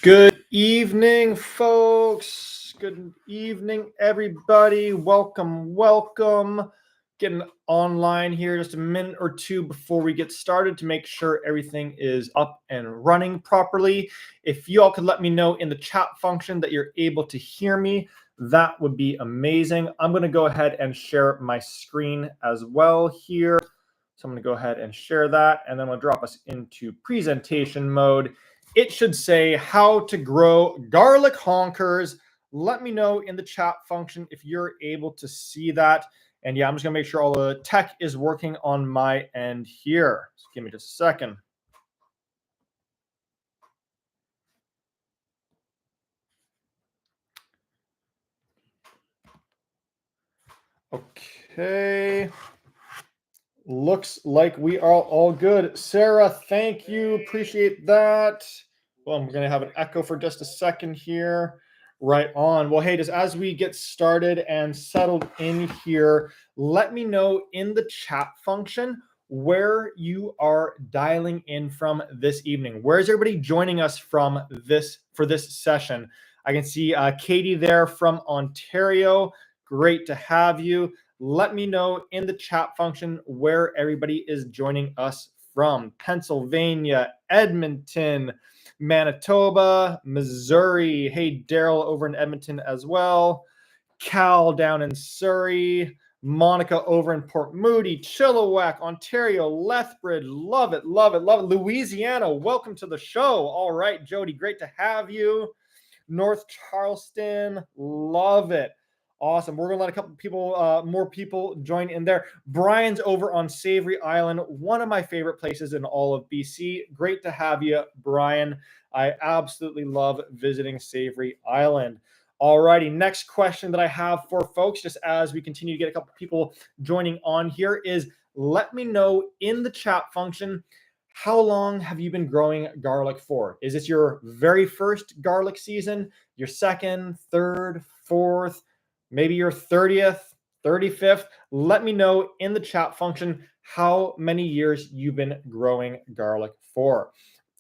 Good evening, folks. Good evening, everybody. Welcome. Getting online here just a minute or two before we get started to make sure everything is up and running properly. If you all could let me know in the chat function that you're able to hear me, that would be amazing. I'm going to go ahead and share my screen as well here. So I'm going to go ahead and share that, and then we'll drop us into presentation mode. It should say how to grow garlic honkers. Let me know in the chat function if you're able to see that. And yeah, I'm just gonna make sure all the tech is working on my end here. So give me just a second. Okay. Looks like we are all good. Sarah, thank you. Appreciate that. Well, I'm going to have an echo for just a second here. Right on. Well, hey, just as we get started and settled in here, let me know in the chat function where you are dialing in from this evening. Where is everybody joining us from for this session? I can see Katie there from Ontario. Great to have you. Let me know in the chat function where everybody is joining us from. Pennsylvania, Edmonton, Manitoba, Missouri. Hey, Daryl over in Edmonton as well. Cal down in Surrey. Monica over in Port Moody, Chilliwack, Ontario, Lethbridge. Love it. Louisiana, welcome to the show. All right, Jody, great to have you. North Charleston, love it. Awesome. We're going to let a couple people, more people join in there. Brian's over on Savory Island, one of my favorite places in all of BC. Great to have you, Brian. I absolutely love visiting Savory Island. All righty. Next question that I have for folks, just as we continue to get a couple people joining on here, is let me know in the chat function, how long have you been growing garlic for? Is this your very first garlic season, your second, third, fourth, maybe your 30th, 35th? Let me know in the chat function how many years you've been growing garlic for.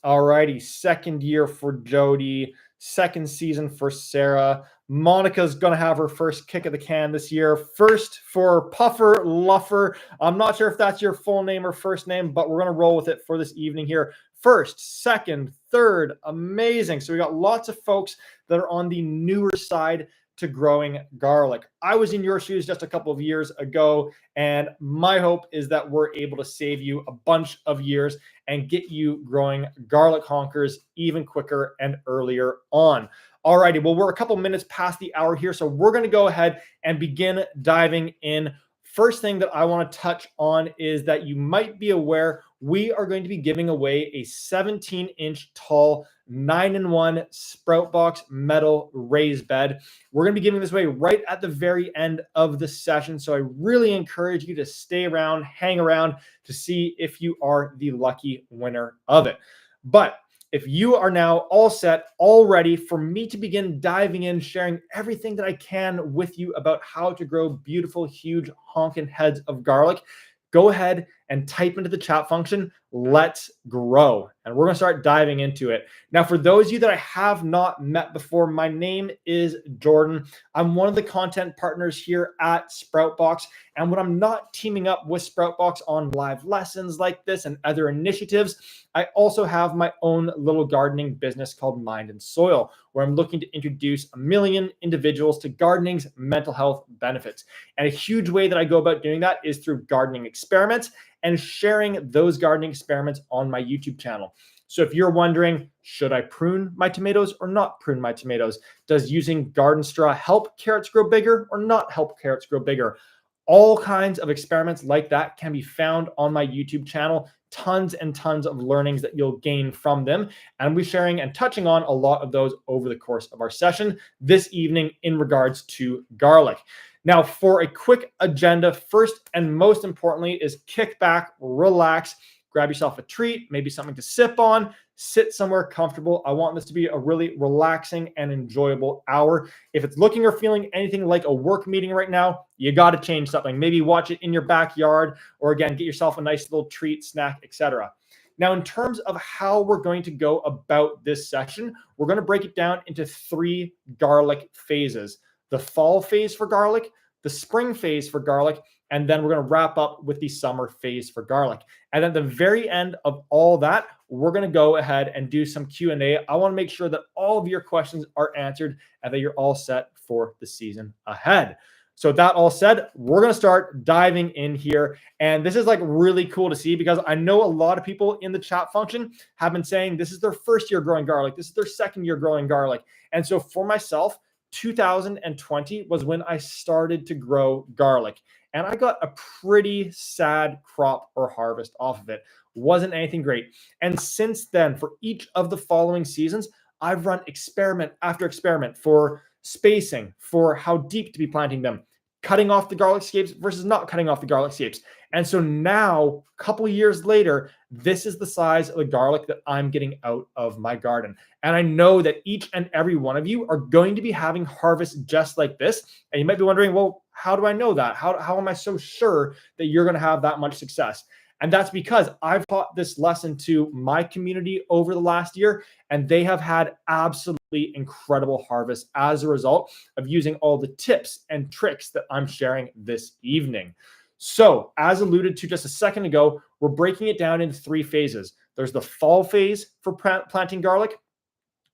All righty, second year for Jody, second season for Sarah. Monica's going to have her first kick of the can this year. First for Puffer Luffer. I'm not sure if that's your full name or first name, but we're going to roll with it for this evening here. First, second, third, amazing. So we got lots of folks that are on the newer side to growing garlic. I was in your shoes just a couple of years ago, and my hope is that we're able to save you a bunch of years and get you growing garlic honkers even quicker and earlier on. All righty, well, we're a couple minutes past the hour here, so we're going to go ahead and begin diving in. First thing that I want to touch on is that you might be aware we are going to be giving away a 17-inch tall 9-in-1 Sprout Box metal raised bed. We're going to be giving this away right at the very end of the session, so I really encourage you to stay around, hang around to see if you are the lucky winner of it. But if you are now all set, all ready for me to begin diving in, sharing everything that I can with you about how to grow beautiful, huge, honking heads of garlic, go ahead and type into the chat function, let's grow. And we're going to start diving into it. Now, for those of you that I have not met before, my name is Jordan. I'm one of the content partners here at Sproutbox. And when I'm not teaming up with Sproutbox on live lessons like this and other initiatives, I also have my own little gardening business called Mind and Soil, where I'm looking to introduce 1 million individuals to gardening's mental health benefits. And a huge way that I go about doing that is through gardening experiments and sharing those gardening experiments on my YouTube channel. So if you're wondering, should I prune my tomatoes or not prune my tomatoes? Does using garden straw help carrots grow bigger or not help carrots grow bigger? All kinds of experiments like that can be found on my YouTube channel. Tons and tons of learnings that you'll gain from them. And we're sharing and touching on a lot of those over the course of our session this evening in regards to garlic. Now, for a quick agenda, first and most importantly is kick back, relax, grab yourself a treat, maybe something to sip on, sit somewhere comfortable. I want this to be a really relaxing and enjoyable hour. If it's looking or feeling anything like a work meeting right now, you got to change something. Maybe watch it in your backyard, or again, get yourself a nice little treat, snack, etc. Now, in terms of how we're going to go about this session, we're going to break it down into 3 garlic phases: the fall phase for garlic, the spring phase for garlic, and then we're going to wrap up with the summer phase for garlic. And at the very end of all that, we're going to go ahead and do some Q&A. I want to make sure that all of your questions are answered and that you're all set for the season ahead. So with that all said, we're going to start diving in here. And this is like really cool to see, because I know a lot of people in the chat function have been saying this is their first year growing garlic. This is their second year growing garlic. And so for myself, 2020 was when I started to grow garlic. And I got a pretty sad crop or harvest off of it. Wasn't anything great. And since then, for each of the following seasons, I've run experiment after experiment for spacing, for how deep to be planting them, cutting off the garlic scapes versus not cutting off the garlic scapes. And so now, a couple of years later, this is the size of the garlic that I'm getting out of my garden. And I know that each and every one of you are going to be having harvests just like this. And you might be wondering, well, how do I know that? How am I so sure that you're going to have that much success? And that's because I've taught this lesson to my community over the last year, and they have had absolutely incredible harvests as a result of using all the tips and tricks that I'm sharing this evening. So, as alluded to just a second ago, we're breaking it down into 3 phases. There's the fall phase for planting garlic.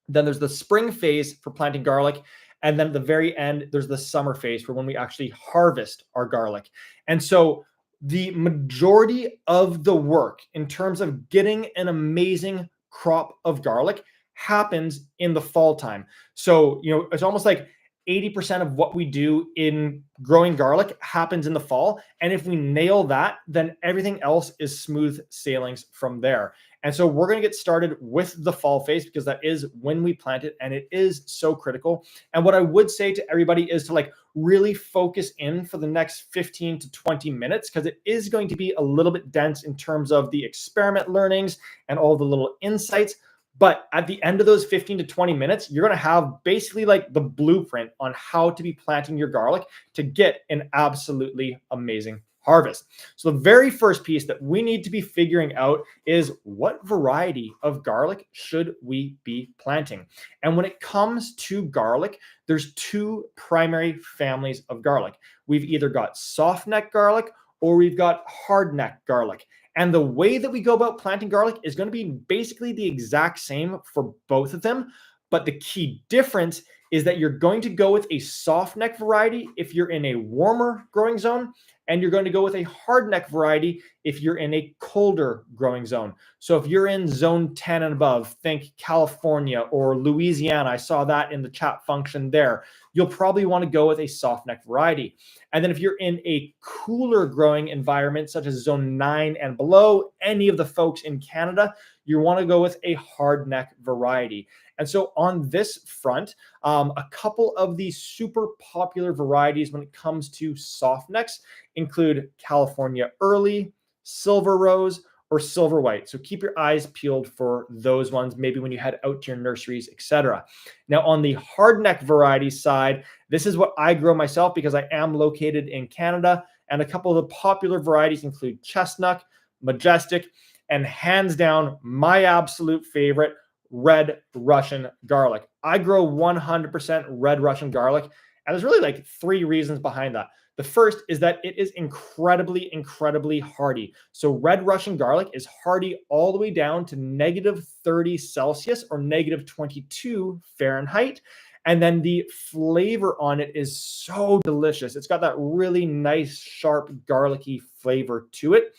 Then there's the spring phase for planting garlic. And then at the very end, there's the summer phase for when we actually harvest our garlic. And so the majority of the work in terms of getting an amazing crop of garlic happens in the fall time. So, it's almost like 80% of what we do in growing garlic happens in the fall. And if we nail that, then everything else is smooth sailings from there. And so we're going to get started with the fall phase, because that is when we plant it, and it is so critical. And what I would say to everybody is to really focus in for the next 15 to 20 minutes, because it is going to be a little bit dense in terms of the experiment learnings and all the little insights. But at the end of those 15 to 20 minutes, you're going to have basically the blueprint on how to be planting your garlic to get an absolutely amazing harvest. So the very first piece that we need to be figuring out is, what variety of garlic should we be planting? And when it comes to garlic, there's 2 primary families of garlic. We've either got soft neck garlic or we've got hard neck garlic. And the way that we go about planting garlic is going to be basically the exact same for both of them. But the key difference is that you're going to go with a soft neck variety if you're in a warmer growing zone, and you're going to go with a hard neck variety if you're in a colder growing zone. So if you're in zone 10 and above, think California or Louisiana, I saw that in the chat function there, you'll probably want to go with a soft neck variety. And then if you're in a cooler growing environment, such as zone 9 and below, any of the folks in Canada, you want to go with a hard neck variety. And so on this front, a couple of these super popular varieties when it comes to soft necks include California Early, Silver Rose, or Silver White. So keep your eyes peeled for those ones, maybe when you head out to your nurseries, etc. Now, on the hard neck variety side, this is what I grow myself because I am located in Canada. And a couple of the popular varieties include Chestnut, Majestic, and hands down, my absolute favorite, Red Russian garlic. I grow 100% Red Russian garlic. And there's really 3 reasons behind that. The first is that it is incredibly, incredibly hardy. So Red Russian garlic is hardy all the way down to -30 Celsius or -22 Fahrenheit. And then the flavor on it is so delicious. It's got that really nice, sharp, garlicky flavor to it.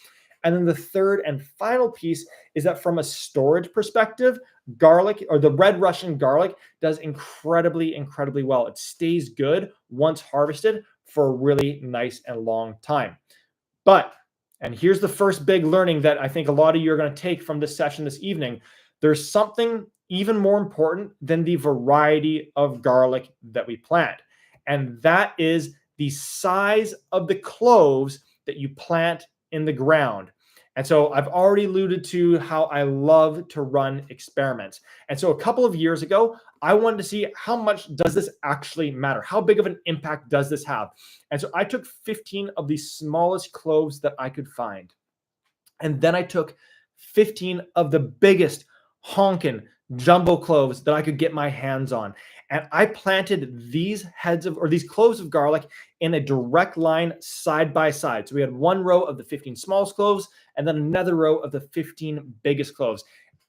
And then the third and final piece is that from a storage perspective, garlic, or the Red Russian garlic, does incredibly, incredibly well. It stays good once harvested for a really nice and long time. But, and here's the first big learning that I think a lot of you are going to take from this session this evening, there's something even more important than the variety of garlic that we plant. And that is the size of the cloves that you plant in the ground. And so I've already alluded to how I love to run experiments. And so a couple of years ago, I wanted to see how much does this actually matter? How big of an impact does this have? And so I took 15 of the smallest cloves that I could find. And then I took 15 of the biggest honkin' jumbo cloves that I could get my hands on. And I planted these these cloves of garlic in a direct line side by side. So we had one row of the 15 smallest cloves and then another row of the 15 biggest cloves.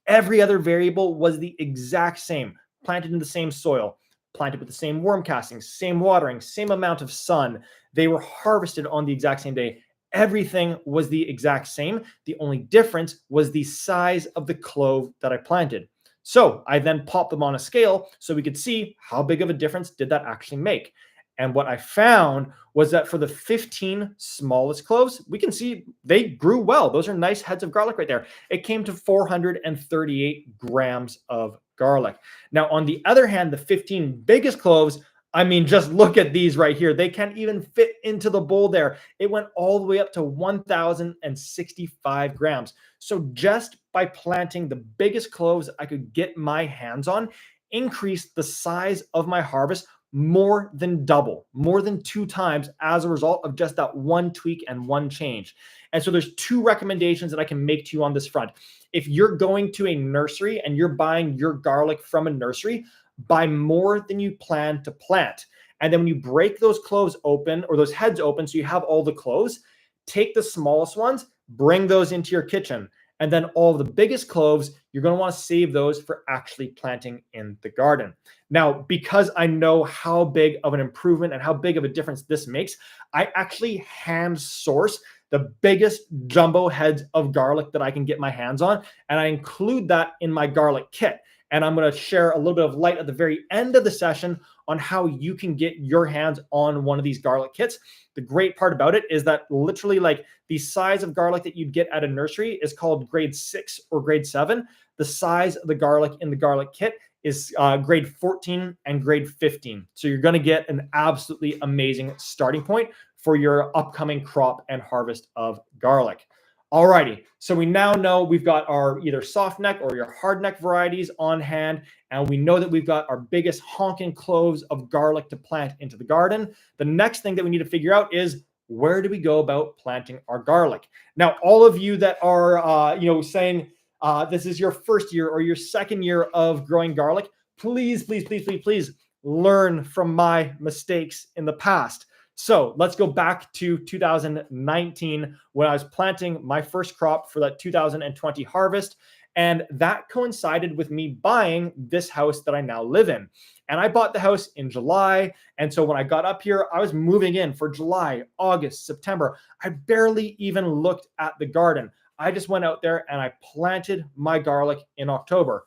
Every other variable was the exact same, planted in the same soil, planted with the same worm castings, same watering, same amount of sun. They were harvested on the exact same day. Everything was the exact same. The only difference was the size of the clove that I planted. So I then popped them on a scale so we could see how big of a difference did that actually make. And what I found was that for the 15 smallest cloves, we can see they grew well. Those are nice heads of garlic right there. It came to 438 grams of garlic. Now, on the other hand, the 15 biggest cloves, I mean, just look at these right here. They can't even fit into the bowl there. It went all the way up to 1,065 grams. So just by planting the biggest cloves I could get my hands on, increased the size of my harvest more than double, more than 2 times as a result of just that one tweak and one change. And so there's 2 recommendations that I can make to you on this front. If you're going to a nursery and you're buying your garlic from a nursery, buy more than you plan to plant. And then when you break those cloves open or those heads open, so you have all the cloves, take the smallest ones, bring those into your kitchen. And then all the biggest cloves, you're going to want to save those for actually planting in the garden. Now, because I know how big of an improvement and how big of a difference this makes, I actually hand source the biggest jumbo heads of garlic that I can get my hands on. And I include that in my garlic kit. And I'm going to share a little bit of light at the very end of the session on how you can get your hands on one of these garlic kits. The great part about it is that literally like the size of garlic that you'd get at a nursery is called grade 6 or grade 7. The size of the garlic in the garlic kit is grade 14 and grade 15. So you're going to get an absolutely amazing starting point for your upcoming crop and harvest of garlic. Alrighty, so we now know we've got our either soft neck or your hard neck varieties on hand, and we know that we've got our biggest honking cloves of garlic to plant into the garden. The next thing that we need to figure out is where do we go about planting our garlic? Now, all of you that are saying this is your first year or your second year of growing garlic, please learn from my mistakes in the past. So let's go back to 2019 when I was planting my first crop for that 2020 harvest. And that coincided with me buying this house that I now live in. And I bought the house in July. And so when I got up here, I was moving in for July, August, September. I barely even looked at the garden. I just went out there and I planted my garlic in October.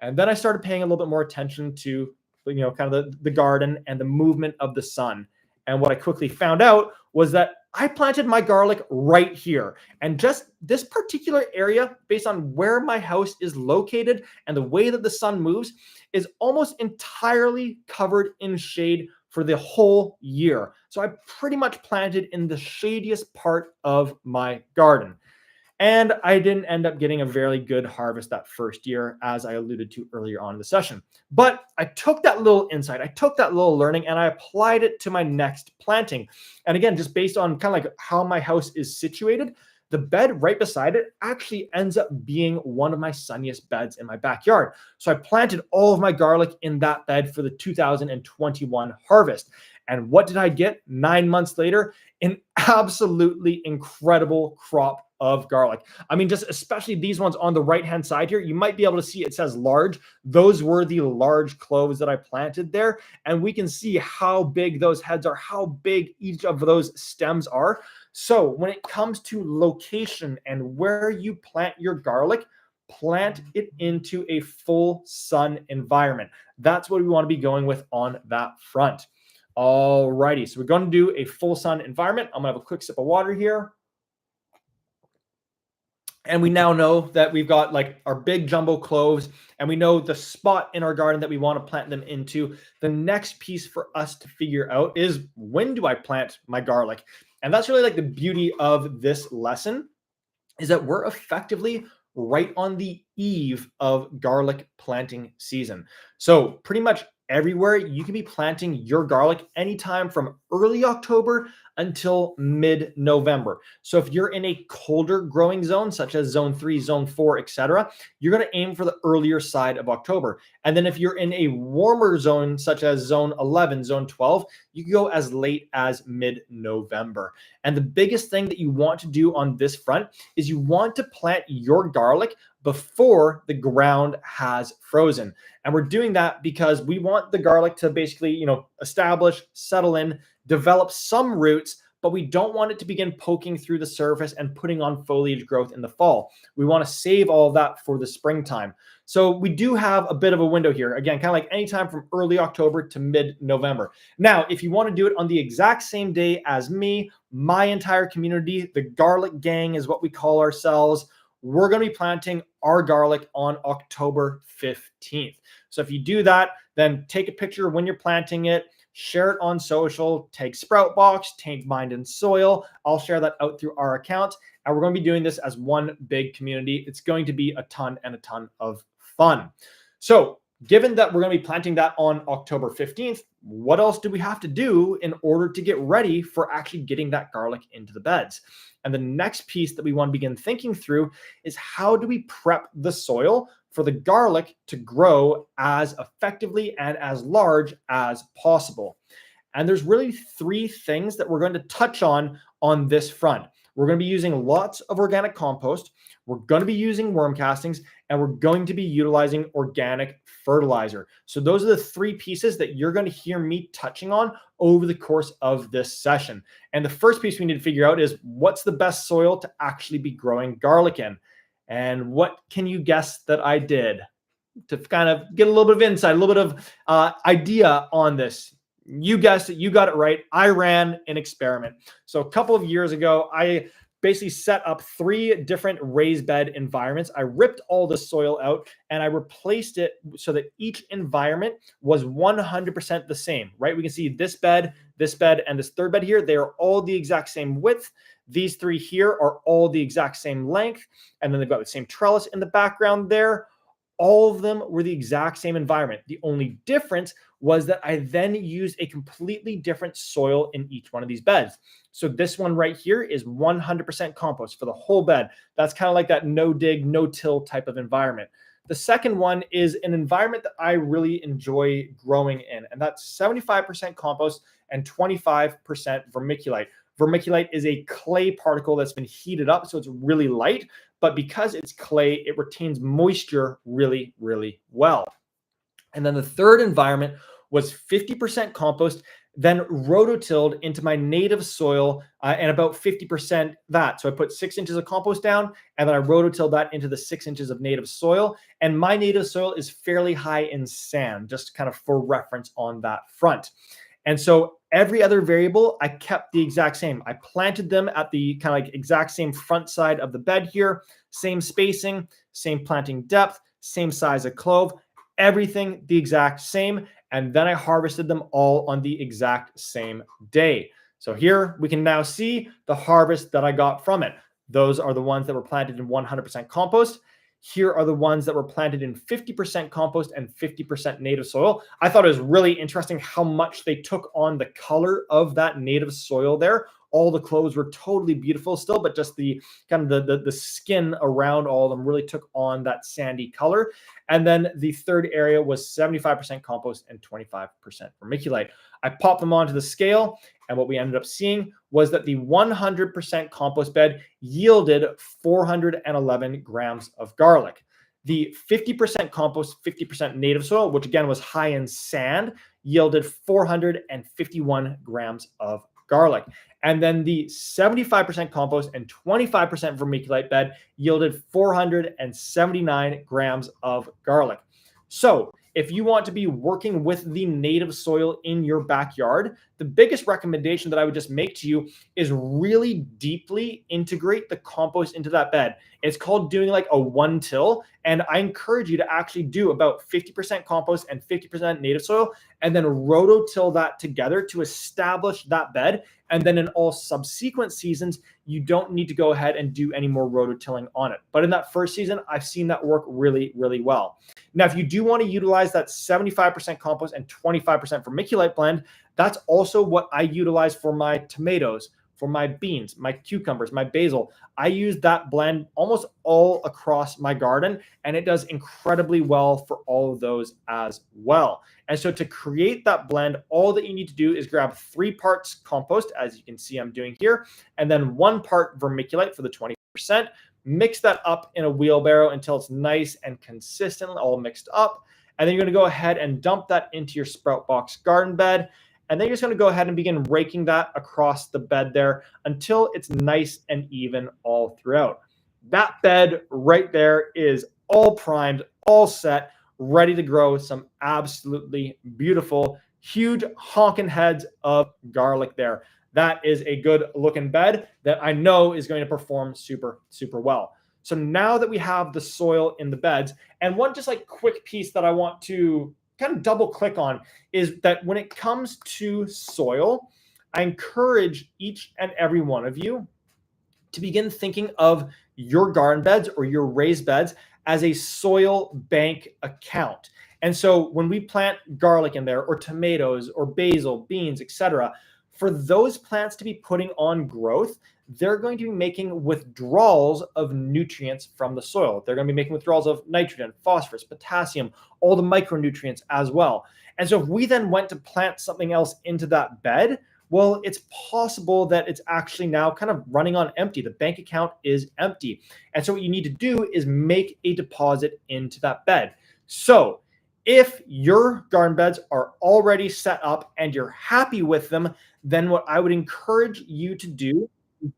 And then I started paying a little bit more attention to, kind of the garden and the movement of the sun. And what I quickly found out was that I planted my garlic right here. And just this particular area, based on where my house is located and the way that the sun moves, is almost entirely covered in shade for the whole year. So I pretty much planted in the shadiest part of my garden. And I didn't end up getting a very good harvest that first year, as I alluded to earlier on in the session. But I took that little insight, I took that little learning, and I applied it to my next planting. And again, just based on kind of like how my house is situated, the bed right beside it actually ends up being one of my sunniest beds in my backyard. So I planted all of my garlic in that bed for the 2021 harvest. And what did I get 9 months later? An absolutely incredible crop of garlic. I mean, just especially these ones on the right-hand side here, you might be able to see it says large. Those were the large cloves that I planted there. And we can see how big those heads are, how big each of those stems are. So when it comes to location and where you plant your garlic, plant it into a full sun environment. That's what we want to be going with on that front. All righty, so we're going to do a full sun environment. I'm going to have a quick sip of water here. And we now know that we've got like our big jumbo cloves and we know the spot in our garden that we want to plant them into. The next piece for us to figure out is, when do I plant my garlic? And that's really like the beauty of this lesson, is that we're effectively right on the eve of garlic planting season. So pretty much everywhere you can be planting your garlic anytime from early October until mid-November. So if you're in a colder growing zone, such as zone 3, zone 4, etc., you're going to aim for the earlier side of October. And then if you're in a warmer zone, such as zone 11, zone 12, you can go as late as mid-November. And the biggest thing that you want to do on this front is you want to plant your garlic before the ground has frozen. And we're doing that because we want the garlic to basically, establish, settle in, develop some roots, but we don't want it to begin poking through the surface and putting on foliage growth in the fall. We want to save all of that for the springtime. So we do have a bit of a window here. Again, kind of like anytime from early October to mid-November. Now, if you want to do it on the exact same day as me, my entire community, the garlic gang is what we call ourselves, we're going to be planting our garlic on October 15th. So if you do that, then take a picture when you're planting it, share it on social, tag Sproutbox, tag Mind and Soil. I'll share that out through our account. And we're going to be doing this as one big community. It's going to be a ton and a ton of fun. So given that we're going to be planting that on October 15th, what else do we have to do in order to get ready for actually getting that garlic into the beds? And the next piece that we want to begin thinking through is how do we prep the soil for the garlic to grow as effectively and as large as possible. And there's really three things that we're going to touch on this front. We're going to be using lots of organic compost. We're going to be using worm castings, and we're going to be utilizing organic fertilizer. So those are the three pieces that you're going to hear me touching on over the course of this session. And the first piece we need to figure out is what's the best soil to actually be growing garlic in. And what can you guess that I did to kind of get a little bit of insight, a little bit of idea on this? You guessed it. You got it right. I ran an experiment. So a couple of years ago, I basically set up 3 different raised bed environments. I ripped all the soil out and I replaced it so that each environment was 100% the same, right? We can see this bed, and this third bed here. They are all the exact same width. These 3 here are all the exact same length. And then they've got the same trellis in the background there. All of them were the exact same environment. The only difference was that I then used a completely different soil in each one of these beds. So this one right here is 100% compost for the whole bed. That's kind of like that no dig, no till type of environment. The second one is an environment that I really enjoy growing in, and that's 75% compost and 25% vermiculite. Vermiculite is a clay particle that's been heated up, so it's really light, but because it's clay, it retains moisture really, really well. And then the third environment was 50% compost, then rototilled into my native soil and about 50% that. So I put 6 inches of compost down and then I rototilled that into the 6 inches of native soil. And my native soil is fairly high in sand, just kind of for reference on that front. And so every other variable, I kept the exact same. I planted them at the kind of like exact same front side of the bed here, same spacing, same planting depth, same size of clove, everything the exact same. And then I harvested them all on the exact same day. So here we can now see the harvest that I got from it. Those are the ones that were planted in 100% compost. Here are the ones that were planted in 50% compost and 50% native soil. I thought it was really interesting how much they took on the color of that native soil there. All the cloves were totally beautiful still, but just the kind of the skin around all of them really took on that sandy color. And then the third area was 75% compost and 25% vermiculite. I popped them onto the scale, and what we ended up seeing was that the 100% compost bed yielded 411 grams of garlic. The 50% compost, 50% native soil, which again was high in sand, yielded 451 grams of garlic. And then the 75% compost and 25% vermiculite bed yielded 479 grams of garlic. So if you want to be working with the native soil in your backyard, the biggest recommendation that I would just make to you is really deeply integrate the compost into that bed. It's called doing like a 1-till. And I encourage you to actually do about 50% compost and 50% native soil, and then rototill that together to establish that bed. And then in all subsequent seasons, you don't need to go ahead and do any more rototilling on it. But in that first season, I've seen that work really, really well. Now, if you do want to utilize that 75% compost and 25% vermiculite blend, That's also what I utilize for my tomatoes, for my beans, my cucumbers, my basil. I use that blend almost all across my garden, and it does incredibly well for all of those as well. And so to create that blend, all that you need to do is grab 3 parts compost, as you can see I'm doing here, and then 1 part vermiculite for the 20%. Mix that up in a wheelbarrow until it's nice and consistent, all mixed up. And then you're going to go ahead and dump that into your sprout box garden bed. And then you're just going to go ahead and begin raking that across the bed there until it's nice and even all throughout. That bed right there is all primed, all set, ready to grow some absolutely beautiful, huge honking heads of garlic there. That is a good looking bed that I know is going to perform super, super well. So now that we have the soil in the beds, and one just like quick piece that I want to kind of double click on is that when it comes to soil, I encourage each and every one of you to begin thinking of your garden beds or your raised beds as a soil bank account. And so when we plant garlic in there or tomatoes or basil, beans, etc., for those plants to be putting on growth, they're going to be making withdrawals of nutrients from the soil. They're going to be making withdrawals of nitrogen, phosphorus, potassium, all the micronutrients as well. And so if we then went to plant something else into that bed, well, it's possible that it's actually now kind of running on empty. The bank account is empty. And so what you need to do is make a deposit into that bed. So if your garden beds are already set up and you're happy with them, then what I would encourage you to do is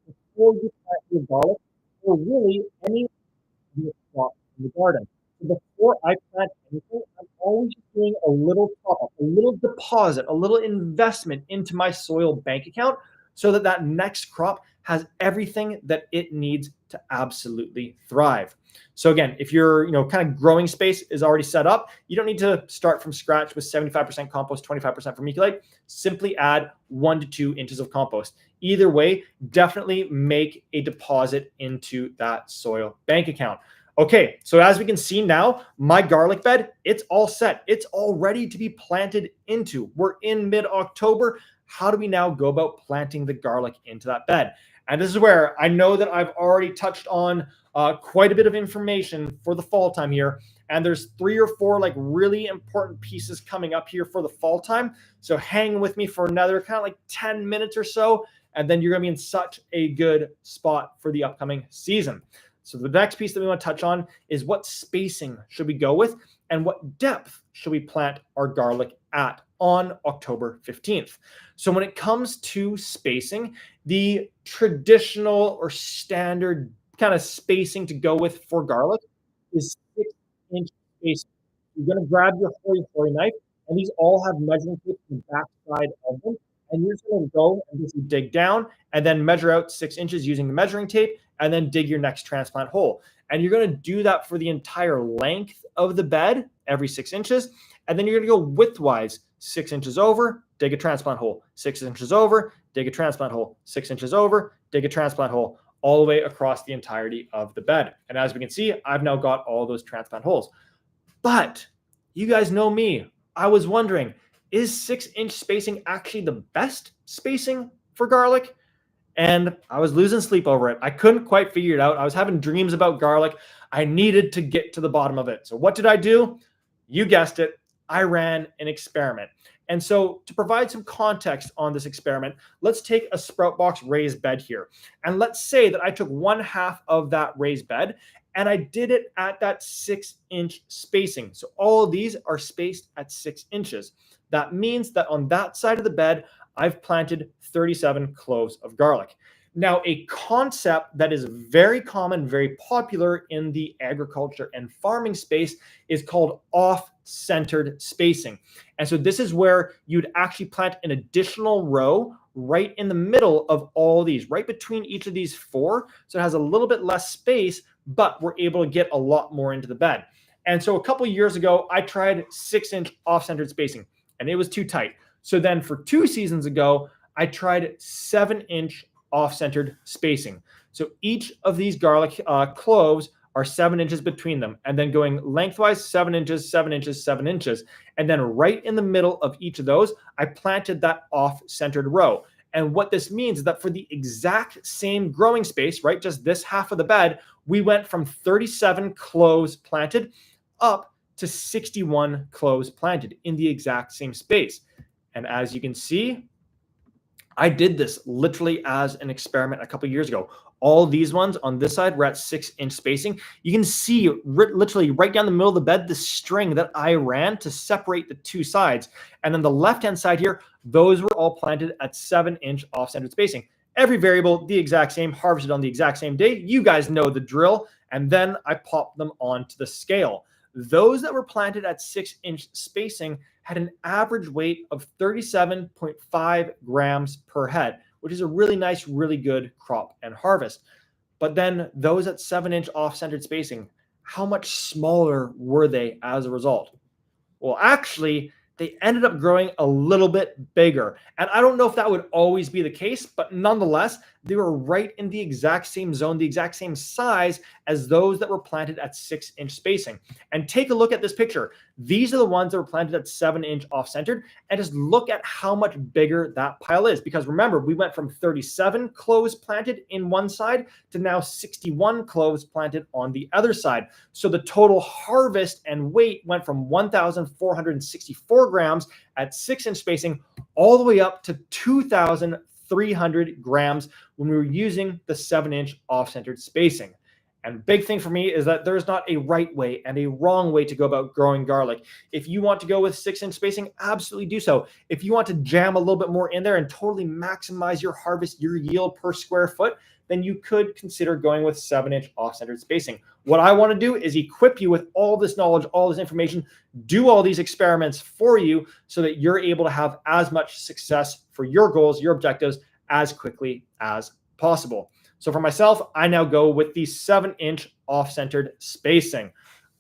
before you plant your garlic, or really any crop in the garden. So before I plant anything, I'm always doing a little top up, a little deposit, a little investment into my soil bank account so that that next crop has everything that it needs to absolutely thrive. So again, if your kind of growing space is already set up, you don't need to start from scratch with 75% compost, 25% vermiculite. Simply add 1 to 2 inches of compost. Either way, definitely make a deposit into that soil bank account. Okay, so as we can see now, my garlic bed, it's all set. It's all ready to be planted into. We're in mid-October. How do we now go about planting the garlic into that bed? And this is where I know that I've already touched on quite a bit of information for the fall time here. And there's 3 or 4 like really important pieces coming up here for the fall time. So hang with me for another kind of like 10 minutes or so. And then you're going to be in such a good spot for the upcoming season. So the next piece that we want to touch on is what spacing should we go with and what depth should we plant our garlic at on October 15th. So when it comes to spacing, the traditional or standard kind of spacing to go with for garlic is 6-inch spacing. You're going to grab your hoity knife, and these all have measuring tape on the back side of them. And you're just going to go and just dig down and then measure out 6 inches using the measuring tape and then dig your next transplant hole. And you're going to do that for the entire length of the bed, every 6 inches. And then you're going to go widthwise, 6 inches over, dig a transplant hole, 6 inches over, dig a transplant hole, 6 inches over, dig a transplant hole, all the way across the entirety of the bed. And as we can see, I've now got all those transplant holes. But you guys know me. I was wondering, is 6-inch spacing actually the best spacing for garlic? And I was losing sleep over it. I couldn't quite figure it out. I was having dreams about garlic. I needed to get to the bottom of it. So what did I do? You guessed it. I ran an experiment. And so to provide some context on this experiment, let's take a sprout box raised bed here. And let's say that I took 1/2 of that raised bed and I did it at that 6-inch spacing. So all of these are spaced at 6 inches. That means that on that side of the bed, I've planted 37 cloves of garlic. Now, a concept that is very common, very popular in the agriculture and farming space is called off-centered spacing. And so this is where you'd actually plant an additional row right in the middle of all these, right between each of these 4. So it has a little bit less space, but we're able to get a lot more into the bed. And so a couple of years ago, I tried 6-inch off-centered spacing, and it was too tight. So then for 2 seasons ago, I tried 7-inch off-centered spacing. So each of these garlic cloves are 7 inches between them, and then going lengthwise 7 inches, 7 inches, 7 inches. And then right in the middle of each of those, I planted that off-centered row. And what this means is that for the exact same growing space, right, just this half of the bed, we went from 37 cloves planted up to 61 cloves planted in the exact same space. And as you can see, I did this literally as an experiment a couple years ago. All these ones on this side were at 6-inch spacing. You can see literally right down the middle of the bed, the string that I ran to separate the two sides. And then the left-hand side here, those were all planted at 7-inch off-centered spacing. Every variable, the exact same, harvested on the exact same day. You guys know the drill. And then I popped them onto the scale. Those that were planted at 6-inch spacing had an average weight of 37.5 grams per head, which is a really nice, really good crop and harvest. But then those at 7-inch off-centered spacing, how much smaller were they as a result? Well, actually, they ended up growing a little bit bigger. And I don't know if that would always be the case, but nonetheless, they were right in the exact same zone, the exact same size as those that were planted at 6-inch spacing. And take a look at this picture. These are the ones that were planted at 7-inch off-centered, and just look at how much bigger that pile is. Because remember, we went from 37 cloves planted in one side to now 61 cloves planted on the other side. So the total harvest and weight went from 1,464 grams at 6-inch spacing all the way up to 2,300 grams when we were using the 7-inch off-centered spacing. And big thing for me is that there's not a right way and a wrong way to go about growing garlic. If you want to go with 6-inch spacing, absolutely do so. If you want to jam a little bit more in there and totally maximize your harvest, your yield per square foot, then you could consider going with 7-inch off-centered spacing. What I want to do is equip you with all this knowledge, all this information, do all these experiments for you so that you're able to have as much success for your goals, your objectives, as quickly as possible. So for myself, I now go with the 7-inch off-centered spacing.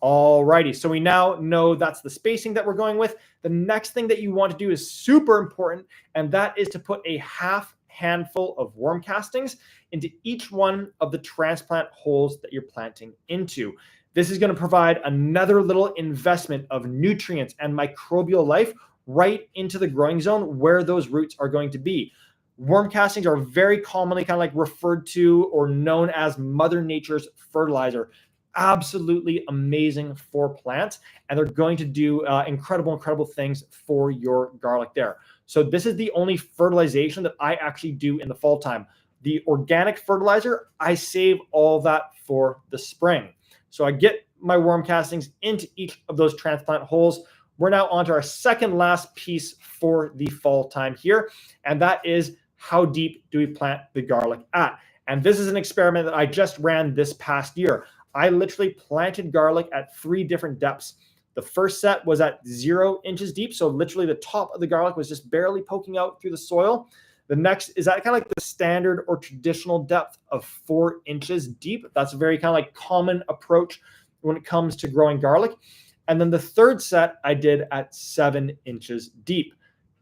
Alrighty, so we now know that's the spacing that we're going with. The next thing that you want to do is super important, and that is to put a half handful of worm castings into each one of the transplant holes that you're planting into. This is going to provide another little investment of nutrients and microbial life right into the growing zone where those roots are going to be. Worm castings are very commonly kind of like referred to or known as Mother Nature's fertilizer. Absolutely amazing for plants, and they're going to do incredible things for your garlic there. So this is the only fertilization that I actually do in the fall time. The organic fertilizer, I save all that for the spring. So I get my worm castings into each of those transplant holes. We're now on to our second last piece for the fall time here, and that is how deep do we plant the garlic at? And this is an experiment that I just ran this past year. I literally planted garlic at 3 different depths. The first set was at 0 inches deep, so literally the top of the garlic was just barely poking out through the soil. The next is at kind of like the standard or traditional depth of 4 inches deep. That's a very kind of like common approach when it comes to growing garlic. And then the third set I did at 7 inches deep.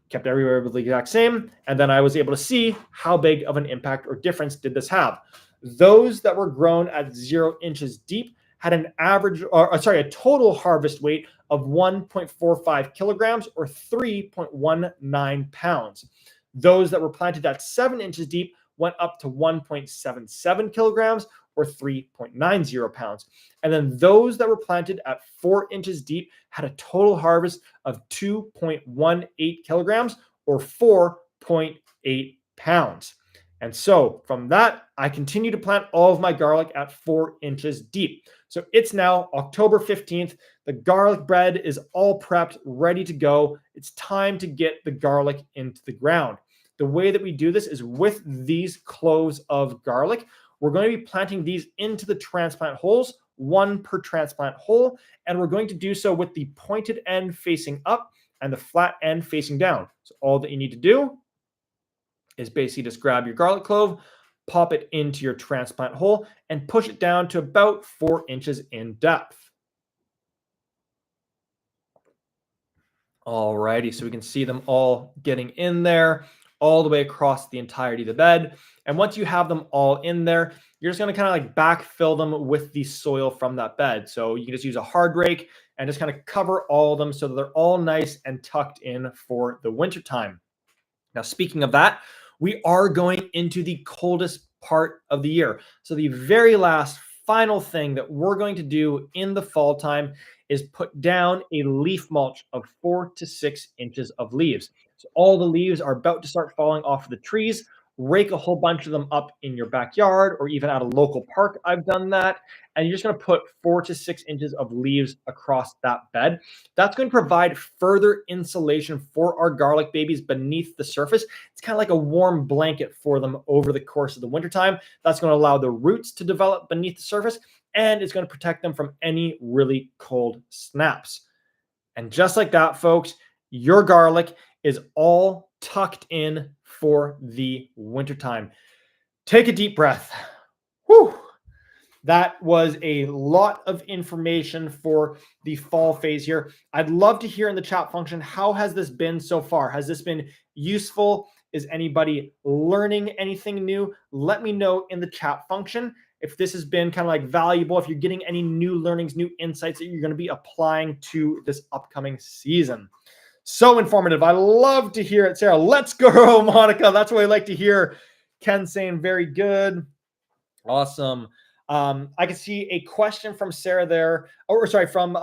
Kept everywhere the exact same, and then I was able to see how big of an impact or difference did this have. Those that were grown at 0 inches deep had an a total harvest weight of 1.45 kilograms or 3.19 pounds. Those that were planted at 7 inches deep went up to 1.77 kilograms or 3.90 pounds. And then those that were planted at 4 inches deep had a total harvest of 2.18 kilograms or 4.8 pounds. And so from that, I continue to plant all of my garlic at 4 inches deep. So it's now October 15th. The garlic bread is all prepped, ready to go. It's time to get the garlic into the ground. The way that we do this is with these cloves of garlic. We're going to be planting these into the transplant holes, 1 per transplant hole, and we're going to do so with the pointed end facing up and the flat end facing down. So all that you need to do is basically just grab your garlic clove, pop it into your transplant hole, and push it down to about 4 inches in depth. Alrighty, so we can see them all getting in there all the way across the entirety of the bed. And once you have them all in there, you're just going to kind of like backfill them with the soil from that bed. So you can just use a hard rake and just kind of cover all of them so that they're all nice and tucked in for the wintertime. Now, speaking of that, we are going into the coldest part of the year. So the very last final thing that we're going to do in the fall time is put down a leaf mulch of 4 to 6 inches of leaves. So all the leaves are about to start falling off the trees. Rake a whole bunch of them up in your backyard or even at a local park. I've done that. And you're just going to put 4 to 6 inches of leaves across that bed. That's going to provide further insulation for our garlic babies beneath the surface. It's kind of like a warm blanket for them over the course of the wintertime. That's going to allow the roots to develop beneath the surface, and it's going to protect them from any really cold snaps. And just like that, folks, your garlic is all tucked in for the wintertime. Take a deep breath. Whew. That was a lot of information for the fall phase here. I'd love to hear in the chat function, how has this been so far? Has this been useful? Is anybody learning anything new? Let me know in the chat function if this has been kind of like valuable, if you're getting any new learnings, new insights that you're going to be applying to this upcoming season. So informative. I love to hear it, Sarah. Let's go, Monica. That's what I like to hear. Ken saying very good. Awesome. I can see a question from Sarah there, or sorry, from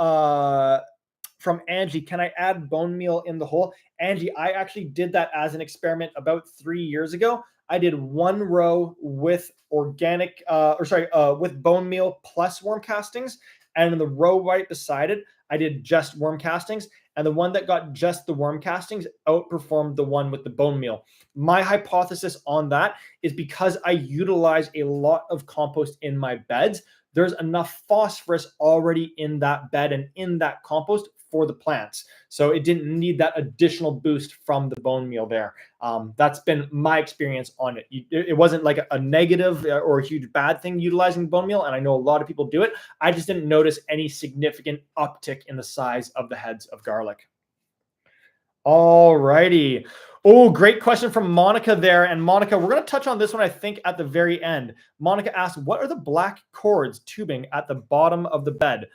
Angie. Can I add bone meal in the hole? Angie, I actually did that as an experiment about 3 years ago. I did one row with organic, with bone meal plus worm castings, and in the row right beside it, I did just worm castings. And the one that got just the worm castings outperformed the one with the bone meal. My hypothesis on that is because I utilize a lot of compost in my beds, there's enough phosphorus already in that bed and in that compost for the plants. So it didn't need that additional boost from the bone meal there. That's been my experience on it. It wasn't like a negative or a huge bad thing utilizing bone meal, and I know a lot of people do it. I just didn't notice any significant uptick in the size of the heads of garlic. All righty. Oh, great question from Monica there. And Monica, we're going to touch on this one, I think, at the very end. Monica asked, what are the black cords tubing at the bottom of the bed?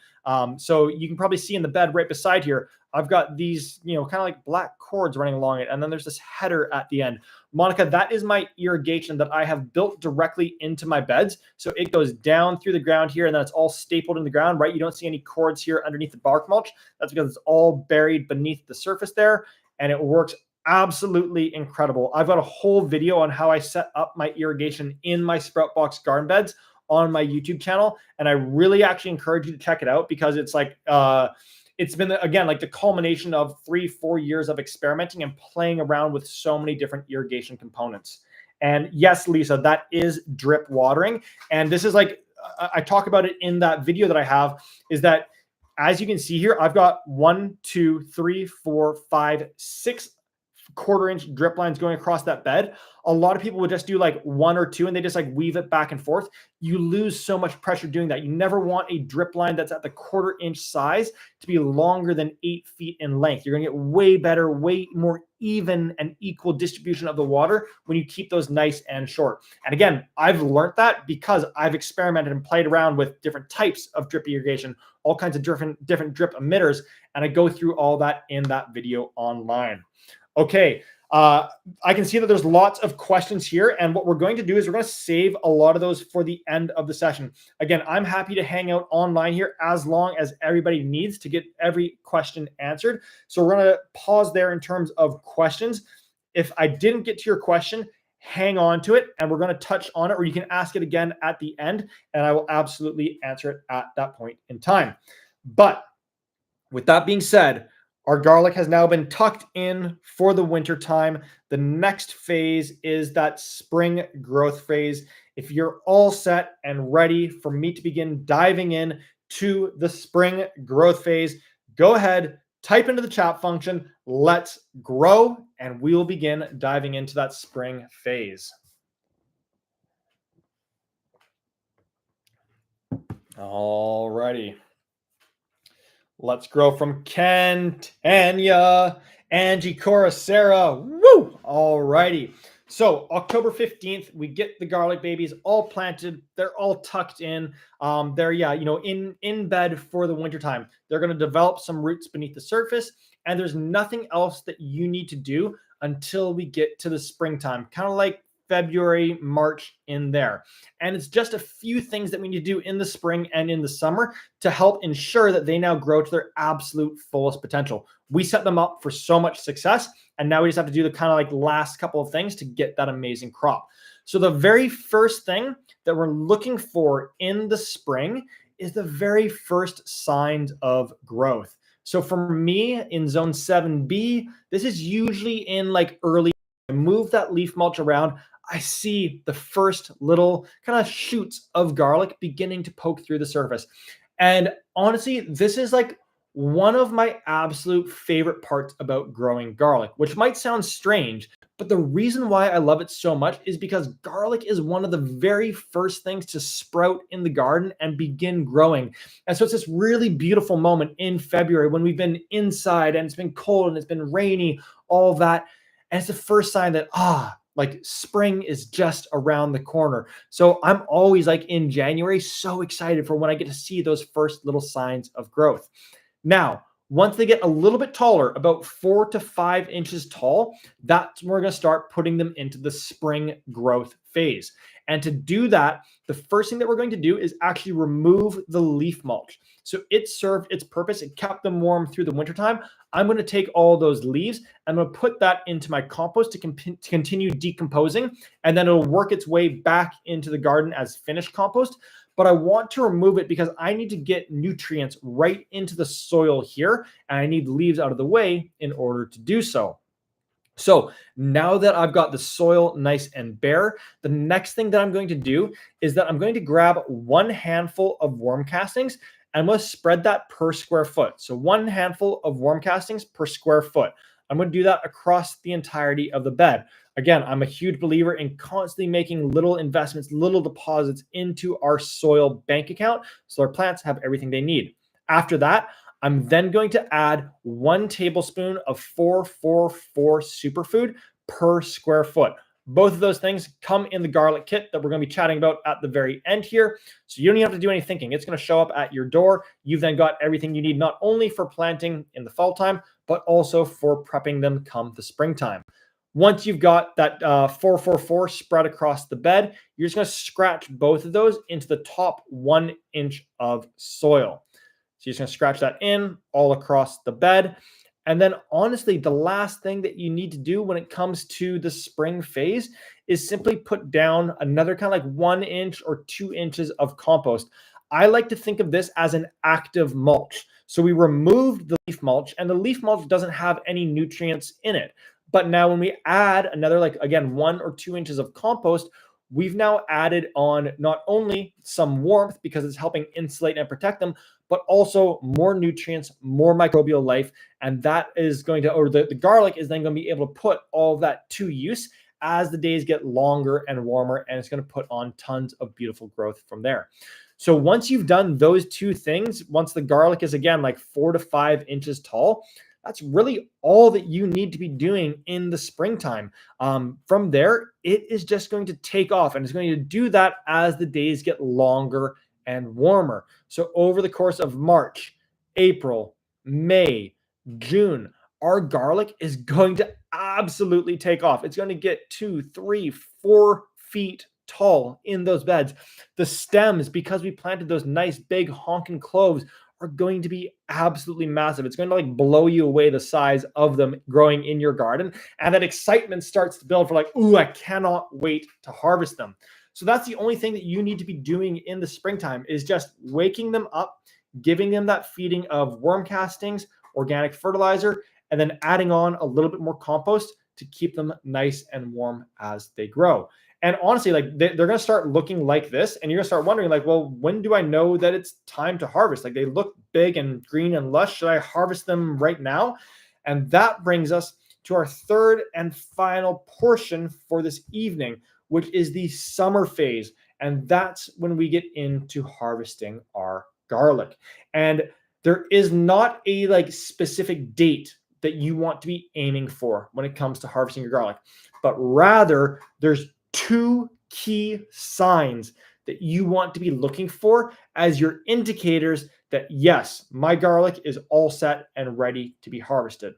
So you can probably see in the bed right beside here, I've got these, kind of like black cords running along it. And then there's this header at the end. Monica, that is my irrigation that I have built directly into my beds. So it goes down through the ground here, and then it's all stapled in the ground, right? You don't see any cords here underneath the bark mulch. That's because it's all buried beneath the surface there. And it works absolutely incredible. I've got a whole video on how I set up my irrigation in my Sprout Box garden beds on my YouTube channel. And I really actually encourage you to check it out because it's like, it's been, again, like the culmination of 3-4 years of experimenting and playing around with so many different irrigation components. And yes, Lisa, that is drip watering. And this is like, I talk about it in that video that I have, is that as you can see here, I've got 1, 2, 3, 4, 5, 6 quarter-inch drip lines going across that bed. A lot of people would just do like 1 or 2 and they just like weave it back and forth. You lose so much pressure doing that. You never want a drip line that's at the quarter-inch size to be longer than 8 feet in length. You're going to get way better, way more even and equal distribution of the water when you keep those nice and short. And again, I've learned that because I've experimented and played around with different types of drip irrigation, all kinds of different drip emitters, and I go through all that in that video online. Okay, I can see that there's lots of questions here, and what we're going to do is we're going to save a lot of those for the end of the session. Again, I'm happy to hang out online here as long as everybody needs to get every question answered. So we're going to pause there in terms of questions. If I didn't get to your question, hang on to it, and we're going to touch on it, or you can ask it again at the end, and I will absolutely answer it at that point in time. But with that being said, our garlic has now been tucked in for the winter time. The next phase is that spring growth phase. If you're all set and ready for me to begin diving in to the spring growth phase, go ahead, type into the chat function, let's grow, and we will begin diving into that spring phase. All righty. Let's grow from Ken, Tanya, Angie, Cora, Sarah. Woo! All righty. So October 15th, we get the garlic babies all planted. They're all tucked in. They're, yeah, in bed for the wintertime. They're going to develop some roots beneath the surface. And there's nothing else that you need to do until we get to the springtime, kind of like February, March in there. And it's just a few things that we need to do in the spring and in the summer to help ensure that they now grow to their absolute fullest potential. We set them up for so much success. And now we just have to do the kind of like last couple of things to get that amazing crop. So the very first thing that we're looking for in the spring is the very first signs of growth. So for me in zone 7B, this is usually in like early, I move that leaf mulch around. I see the first little kind of shoots of garlic beginning to poke through the surface. And honestly, this is like one of my absolute favorite parts about growing garlic, which might sound strange, but the reason why I love it so much is because garlic is one of the very first things to sprout in the garden and begin growing. And so it's this really beautiful moment in February when we've been inside and it's been cold and it's been rainy, all of that. And it's the first sign that, like spring is just around the corner. So I'm always like in January, so excited for when I get to see those first little signs of growth. Now, once they get a little bit taller, about 4 to 5 inches tall, that's when we're going to start putting them into the spring growth phase. And to do that, the first thing that we're going to do is actually remove the leaf mulch. So it served its purpose. It kept them warm through the wintertime. I'm going to take all those leaves. I'm going to put that into my compost to continue decomposing, and then it'll work its way back into the garden as finished compost. But I want to remove it because I need to get nutrients right into the soil here, and I need leaves out of the way in order to do so. So now that I've got the soil nice and bare, the next thing that I'm going to do is that I'm going to grab one handful of worm castings and I'm going to spread that per square foot. So one handful of worm castings per square foot. I'm going to do that across the entirety of the bed. Again, I'm a huge believer in constantly making little investments, little deposits into our soil bank account so our plants have everything they need. After that, I'm then going to add 1 tablespoon of 444 superfood per square foot. Both of those things come in the garlic kit that we're going to be chatting about at the very end here. So you don't even have to do any thinking. It's going to show up at your door. You've then got everything you need, not only for planting in the fall time, but also for prepping them come the springtime. Once you've got that 444 spread across the bed, you're just going to scratch both of those into the top 1 inch of soil. So you're just going to scratch that in all across the bed. And then honestly, the last thing that you need to do when it comes to the spring phase is simply put down another kind of like 1 inch or 2 inches of compost. I like to think of this as an active mulch. So we removed the leaf mulch, and the leaf mulch doesn't have any nutrients in it. But now when we add another, like again, 1 or 2 inches of compost, we've now added on not only some warmth because it's helping insulate and protect them, but also more nutrients, more microbial life. And that is going to, or the garlic is then going to be able to put all of that to use as the days get longer and warmer, and it's going to put on tons of beautiful growth from there. So once you've done those two things, once the garlic is again like 4 to 5 inches tall, that's really all that you need to be doing in the springtime. From there, it is just going to take off, and it's going to do that as the days get longer and warmer. So over the course of March, April, May, June, our garlic is going to absolutely take off. It's going to get 2, 3, 4 feet tall in those beds. The stems, because we planted those nice big honking cloves, are going to be absolutely massive. It's going to like blow you away the size of them growing in your garden. And that excitement starts to build for like, ooh, I cannot wait to harvest them. So that's the only thing that you need to be doing in the springtime is just waking them up, giving them that feeding of worm castings, organic fertilizer, and then adding on a little bit more compost to keep them nice and warm as they grow. And honestly, like they're going to start looking like this, and you're going to start wondering like, well, when do I know that it's time to harvest? Like they look big and green and lush. Should I harvest them right now? And that brings us to our third and final portion for this evening, which is the summer phase. And that's when we get into harvesting our garlic. And there is not a like specific date that you want to be aiming for when it comes to harvesting your garlic, but rather there's two key signs that you want to be looking for as your indicators that, yes, my garlic is all set and ready to be harvested.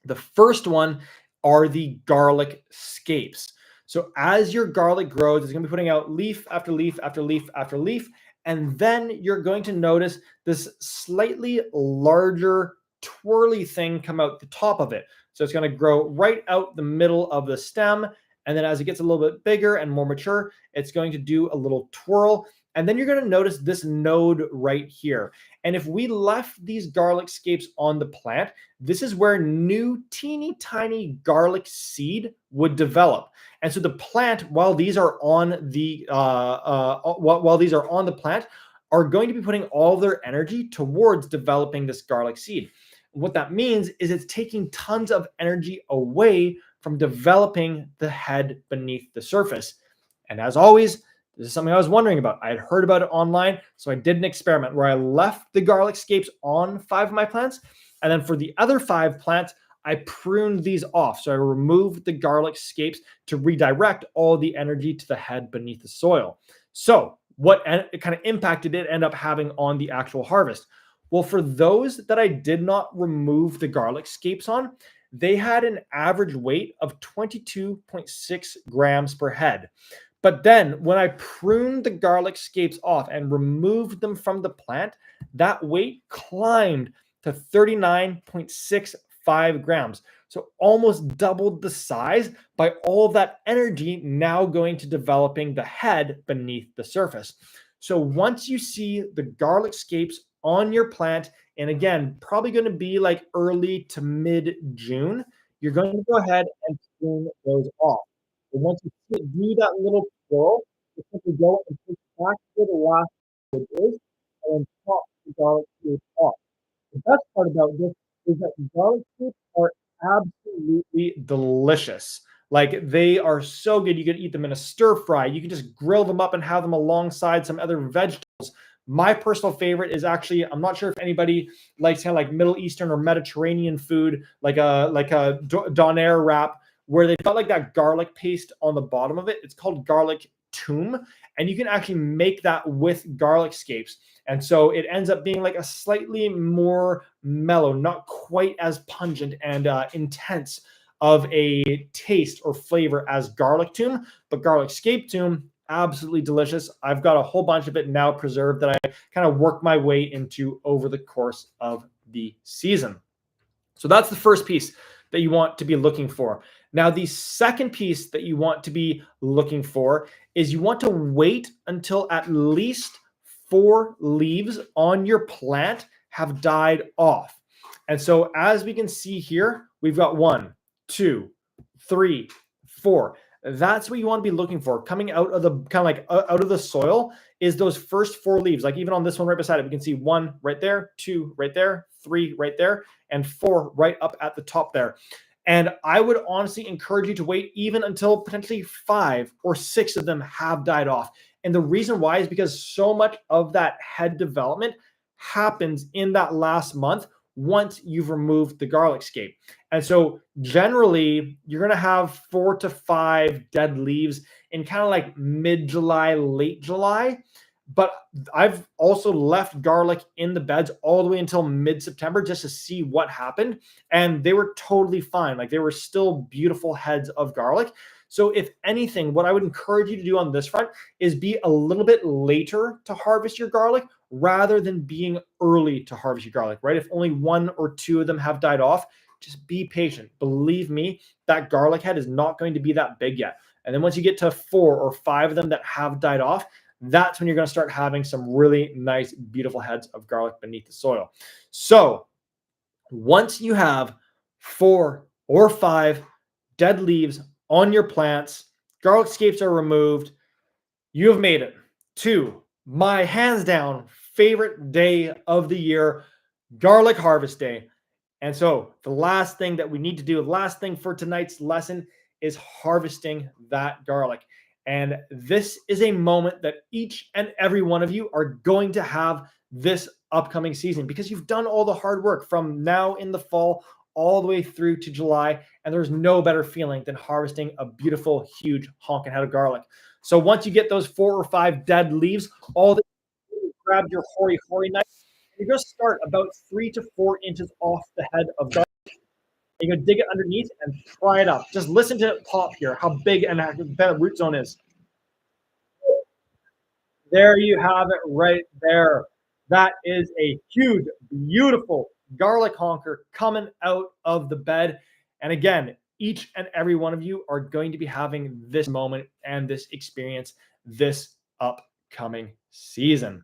The first one are the garlic scapes. So as your garlic grows, it's going to be putting out leaf after leaf after leaf after leaf. And then you're going to notice this slightly larger twirly thing come out the top of it. So it's going to grow right out the middle of the stem. And then as it gets a little bit bigger and more mature, it's going to do a little twirl. And then you're going to notice this node right here. And if we left these garlic scapes on the plant, this is where new teeny tiny garlic seed would develop. And so the plant, while these are on the plant, are going to be putting all their energy towards developing this garlic seed. What that means is it's taking tons of energy away from developing the head beneath the surface. And as always, this is something I was wondering about. I had heard about it online, so I did an experiment where I left the garlic scapes on 5 of my plants. And then for the other 5 plants, I pruned these off. So I removed the garlic scapes to redirect all the energy to the head beneath the soil. So what kind of impact did it end up having on the actual harvest? Well, for those that I did not remove the garlic scapes on, they had an average weight of 22.6 grams per head. But then when I pruned the garlic scapes off and removed them from the plant, that weight climbed to 39.65 grams. So almost doubled the size by all of that energy now going to developing the head beneath the surface. So once you see the garlic scapes on your plant, and again, probably going to be like early to mid-June, you're going to go ahead and prune those off. And once you do that little twirl, you simply go and take back where the last wood is and then pop the garlic scapes off. The best part about this is that the garlic scapes are absolutely delicious. Like they are so good. You can eat them in a stir fry. You can just grill them up and have them alongside some other vegetables. My personal favorite is actually, I'm not sure if anybody likes kind of like Middle Eastern or Mediterranean food, like a donair wrap, where they've got like that garlic paste on the bottom of it. It's called garlic toum, and you can actually make that with garlic scapes. And so it ends up being like a slightly more mellow, not quite as pungent and intense of a taste or flavor as garlic toum, but garlic scape toum, absolutely delicious. I've got a whole bunch of it now preserved that I kind of work my way into over the course of the season. So that's the first piece that you want to be looking for. Now, the second piece that you want to be looking for is you want to wait until at least 4 leaves on your plant have died off. And so as we can see here, we've got 1, 2, 3, 4. That's what you want to be looking for. Coming out of the kind of like out of the soil is those first 4 leaves. Like even on this one right beside it, we can see 1 right there, 2 right there, 3 right there, and 4 right up at the top there. And I would honestly encourage you to wait even until potentially 5 or 6 of them have died off. And the reason why is because so much of that head development happens in that last month once you've removed the garlic scape. And so generally, you're going to have 4 to 5 dead leaves in kind of like mid-July, late July. But I've also left garlic in the beds all the way until mid-September just to see what happened. And they were totally fine. Like they were still beautiful heads of garlic. So if anything, what I would encourage you to do on this front is be a little bit later to harvest your garlic rather than being early to harvest your garlic, right? If only 1 or 2 of them have died off, just be patient. Believe me, that garlic head is not going to be that big yet. And then once you get to 4 or 5 of them that have died off, that's when you're going to start having some really nice, beautiful heads of garlic beneath the soil. So once you have 4 or 5 dead leaves on your plants, garlic scapes are removed, you have made it to my hands down favorite day of the year, garlic harvest day. And so the last thing that we need to do, the last thing for tonight's lesson is harvesting that garlic. And this is a moment that each and every one of you are going to have this upcoming season because you've done all the hard work from now in the fall all the way through to July. And there's no better feeling than harvesting a beautiful, huge honking head of garlic. So once you get those 4 or 5 dead leaves, all the grab your hoary knife. You just start about 3 to 4 inches off the head of garlic. You go dig it underneath and pry it up. Just listen to it pop here, how big and how the root zone is. There you have it right there. That is a huge, beautiful garlic honker coming out of the bed. And again, each and every one of you are going to be having this moment and this experience this upcoming season.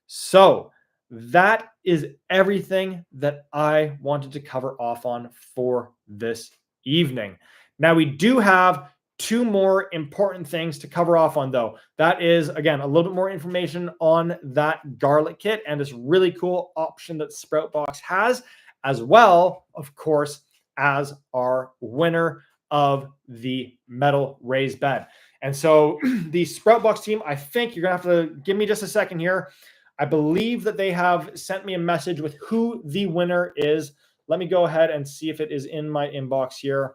So that is everything that I wanted to cover off on for this evening. Now, we do have 2 more important things to cover off on, though. That is, again, a little bit more information on that garlic kit and this really cool option that Sproutbox has, as well, of course, as our winner of the metal raised bed. And so the Sproutbox team, I think you're going to have to give me just a second here. I believe that they have sent me a message with who the winner is. Let me go ahead and see if it is in my inbox here.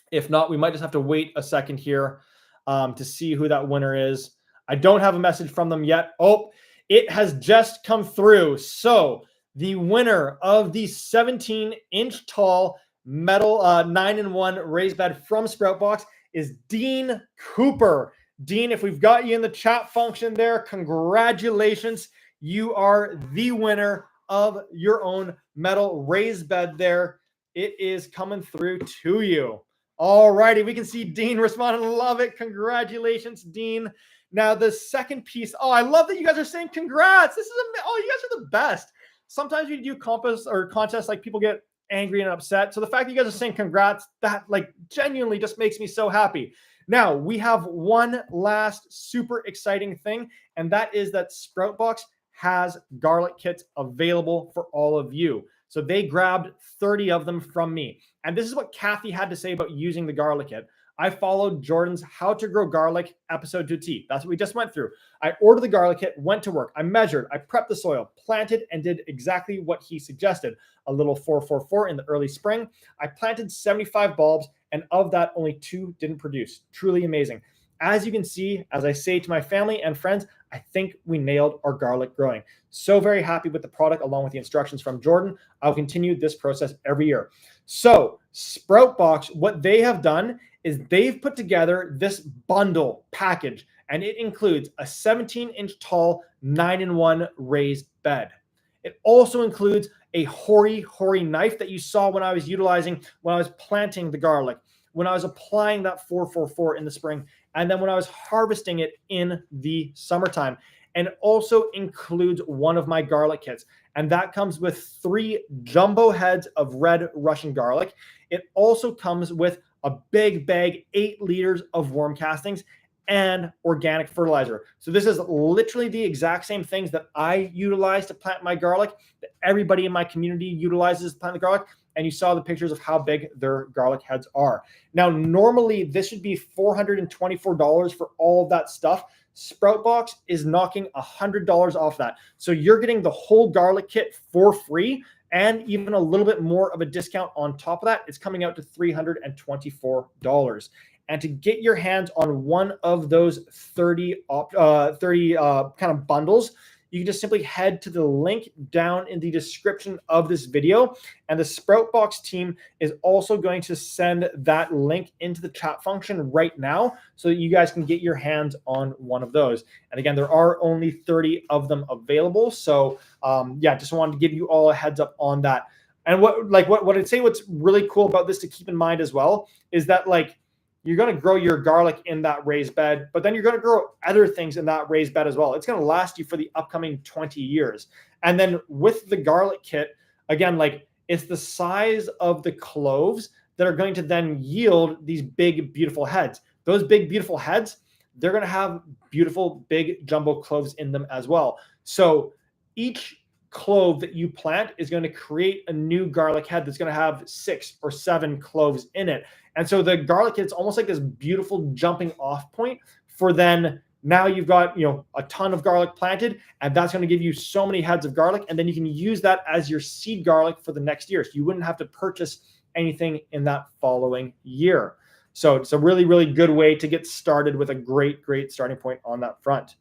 If not, we might just have to wait a second here to see who that winner is. I don't have a message from them yet. Oh, it has just come through. So the winner of the 17-inch tall metal 9-in-1 raised bed from Sproutbox is Dean Cooper. Dean, if we've got you in the chat function there, congratulations. You are the winner of your own metal raised bed there. It is coming through to you. All righty, we can see Dean responding. Love it. Congratulations, Dean. Now, the second piece. Oh, I love that you guys are saying congrats. This is oh, you guys are the best. Sometimes we do contests like people get angry and upset. So the fact that you guys are saying congrats, that like genuinely just makes me so happy. Now, we have one last super exciting thing, and that is that Sproutbox has garlic kits available for all of you. So they grabbed 30 of them from me. And this is what Kathy had to say about using the garlic kit. I followed Jordan's How to Grow Garlic episode to a T. That's what we just went through. I ordered the garlic kit, went to work. I measured, I prepped the soil, planted, and did exactly what he suggested. A little 444 in the early spring. I planted 75 bulbs, and of that, only 2 didn't produce. Truly amazing. As you can see, as I say to my family and friends, I think we nailed our garlic growing. So very happy with the product along with the instructions from Jordan. I'll continue this process every year. So Sproutbox, what they have done is they've put together this bundle package, and it includes a 17-inch tall 9-in-1 raised bed. It also includes a hoary knife that you saw when I was utilizing when I was planting the garlic, when I was applying that 444 in the spring, and then when I was harvesting it in the summertime. And also includes one of my garlic kits. And that comes with 3 jumbo heads of red Russian garlic. It also comes with a big bag, 8 liters of worm castings and organic fertilizer. So this is literally the exact same things that I utilize to plant my garlic, that everybody in my community utilizes to plant the garlic. And you saw the pictures of how big their garlic heads are. Now, normally this should be $424 for all of that stuff. Sproutbox is knocking $100 off that. So you're getting the whole garlic kit for free and even a little bit more of a discount on top of that. It's coming out to $324. And to get your hands on one of those 30 kind of bundles, you can just simply head to the link down in the description of this video. And the Sproutbox team is also going to send that link into the chat function right now so that you guys can get your hands on one of those. And again, there are only 30 of them available. So yeah, just wanted to give you all a heads up on that. And what I'd say what's really cool about this to keep in mind as well is that like, you're going to grow your garlic in that raised bed, but then you're going to grow other things in that raised bed as well. It's going to last you for the upcoming 20 years. And then with the garlic kit, again, like it's the size of the cloves that are going to then yield these big, beautiful heads. Those big, beautiful heads, they're going to have beautiful, big jumbo cloves in them as well. So each clove that you plant is going to create a new garlic head that's going to have 6 or 7 cloves in it. And so the garlic, it's almost like this beautiful jumping off point for then Now you've got, a ton of garlic planted, and that's going to give you so many heads of garlic. And then you can use that as your seed garlic for the next year. So you wouldn't have to purchase anything in that following year. So it's a really, really good way to get started with a great, great starting point on that front.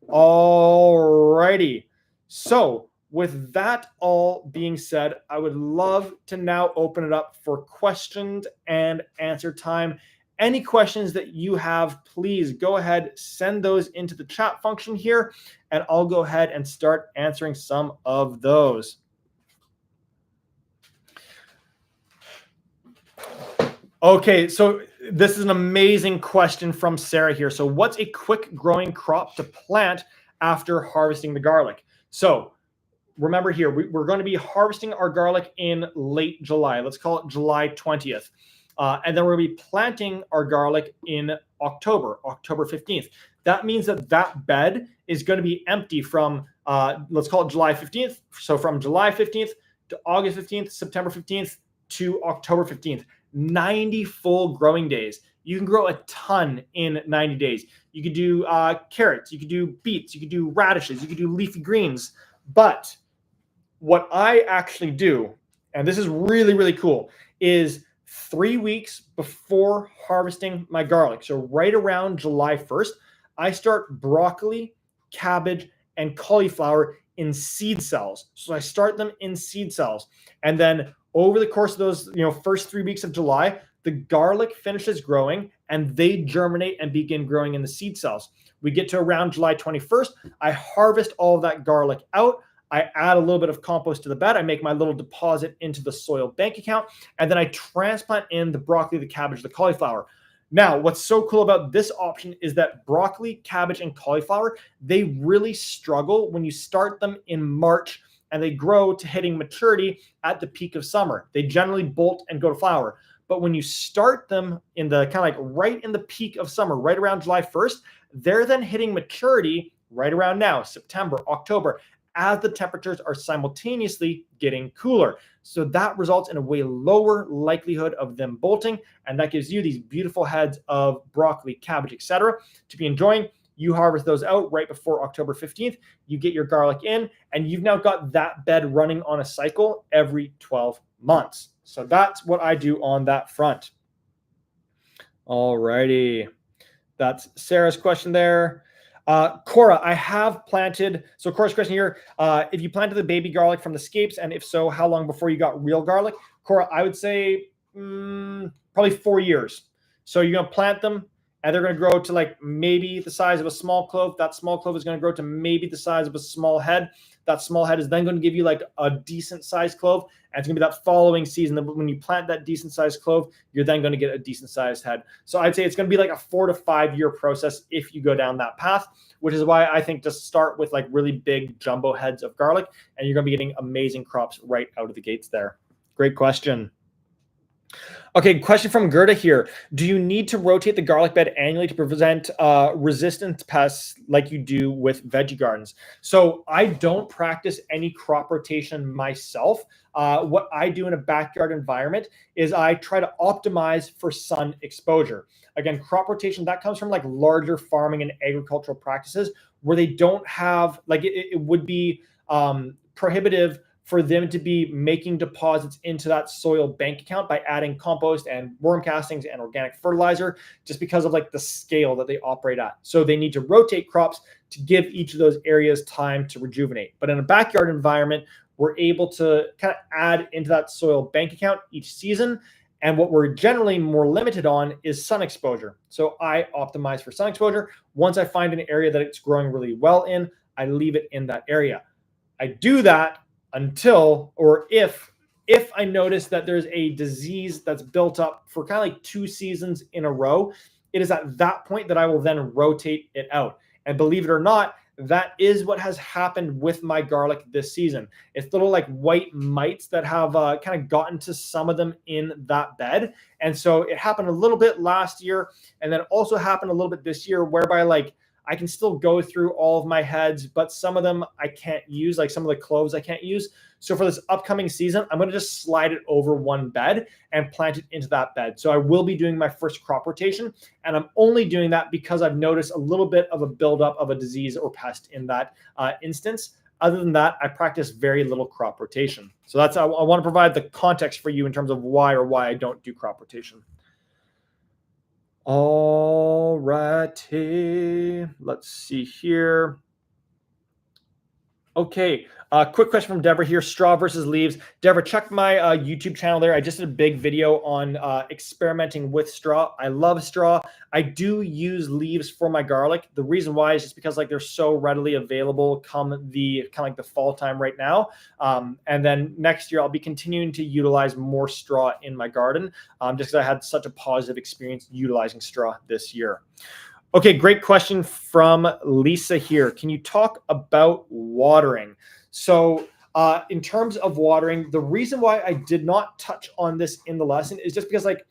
All righty. So with that all being said, I would love to now open it up for questions and answer time. Any questions that you have, please go ahead, send those into the chat function here, and I'll go ahead and start answering some of those. Okay, so this is an amazing question from Sarah here. So what's a quick growing crop to plant after harvesting the garlic? So remember here, we're going to be harvesting our garlic in late July. Let's call it July 20th. And then we're going to be planting our garlic in October 15th. That means that bed is going to be empty from, let's call it July 15th. So from July 15th to August 15th, September 15th to October 15th, 90 full growing days. You can grow a ton in 90 days. You could do carrots, you could do beets, you could do radishes, you could do leafy greens. But what I actually do, and this is really, really cool, is 3 weeks before harvesting my garlic, so right around July 1st, I start broccoli, cabbage, and cauliflower in seed cells. So I start them in seed cells. And then over the course of those first 3 weeks of July, the garlic finishes growing and they germinate and begin growing in the seed cells. We get to around July 21st, I harvest all of that garlic out. I add a little bit of compost to the bed. I make my little deposit into the soil bank account, and then I transplant in the broccoli, the cabbage, the cauliflower. Now, what's so cool about this option is that broccoli, cabbage, and cauliflower, they really struggle when you start them in March and they grow to hitting maturity at the peak of summer. They generally bolt and go to flower. But when you start them in the kind of like right in the peak of summer, right around July 1st, they're then hitting maturity right around now, September, October, as the temperatures are simultaneously getting cooler. So that results in a way lower likelihood of them bolting, and that gives you these beautiful heads of broccoli, cabbage, etc. to be enjoying. You harvest those out right before October 15th. You get your garlic in, and you've now got that bed running on a cycle every 12 months. So that's what I do on that front. All righty. That's Sarah's question there. Cora, I have planted. So Cora's question here, if you planted the baby garlic from the scapes, and if so, how long before you got real garlic? Cora, I would say probably 4 years. So you're going to plant them, and they're going to grow to like maybe the size of a small clove. That small clove is going to grow to maybe the size of a small head. That small head is then going to give you like a decent sized clove. And it's going to be that following season that when you plant that decent sized clove, you're then going to get a decent sized head. So I'd say it's going to be like a 4 to 5 year process if you go down that path, which is why I think just start with like really big jumbo heads of garlic, and you're going to be getting amazing crops right out of the gates there. Great question. Okay, question from Gerda here. Do you need to rotate the garlic bed annually to prevent resistant pests like you do with veggie gardens? So I don't practice any crop rotation myself. What I do in a backyard environment is I try to optimize for sun exposure. Again, crop rotation, that comes from like larger farming and agricultural practices where they don't have, like it would be prohibitive for them to be making deposits into that soil bank account by adding compost and worm castings and organic fertilizer, just because of like the scale that they operate at. So they need to rotate crops to give each of those areas time to rejuvenate. But in a backyard environment, we're able to kind of add into that soil bank account each season. And what we're generally more limited on is sun exposure. So I optimize for sun exposure. Once I find an area that it's growing really well in, I leave it in that area. I do that until, or if I notice that there's a disease that's built up for kind of like 2 seasons in a row, it is at that point that I will then rotate it out. And believe it or not, that is what has happened with my garlic this season. It's little like white mites that have kind of gotten to some of them in that bed. And so it happened a little bit last year, and then also happened a little bit this year, whereby like I can still go through all of my heads, but some of them I can't use, like some of the cloves I can't use. So for this upcoming season, I'm going to just slide it over one bed and plant it into that bed. So I will be doing my first crop rotation, and I'm only doing that because I've noticed a little bit of a buildup of a disease or pest in that instance. Other than that, I practice very little crop rotation. So that's, I want to provide the context for you in terms of why I don't do crop rotation. All righty. Let's see here. Okay. Quick question from Deborah here. Straw versus leaves. Deborah, check my YouTube channel there. I just did a big video on experimenting with straw. I love straw. I do use leaves for my garlic. The reason why is just because like they're so readily available come the kind of like the fall time right now. And then next year I'll be continuing to utilize more straw in my garden just because I had such a positive experience utilizing straw this year. Okay, great question from Lisa here. Can you talk about watering? So in terms of watering, the reason why I did not touch on this in the lesson is just because like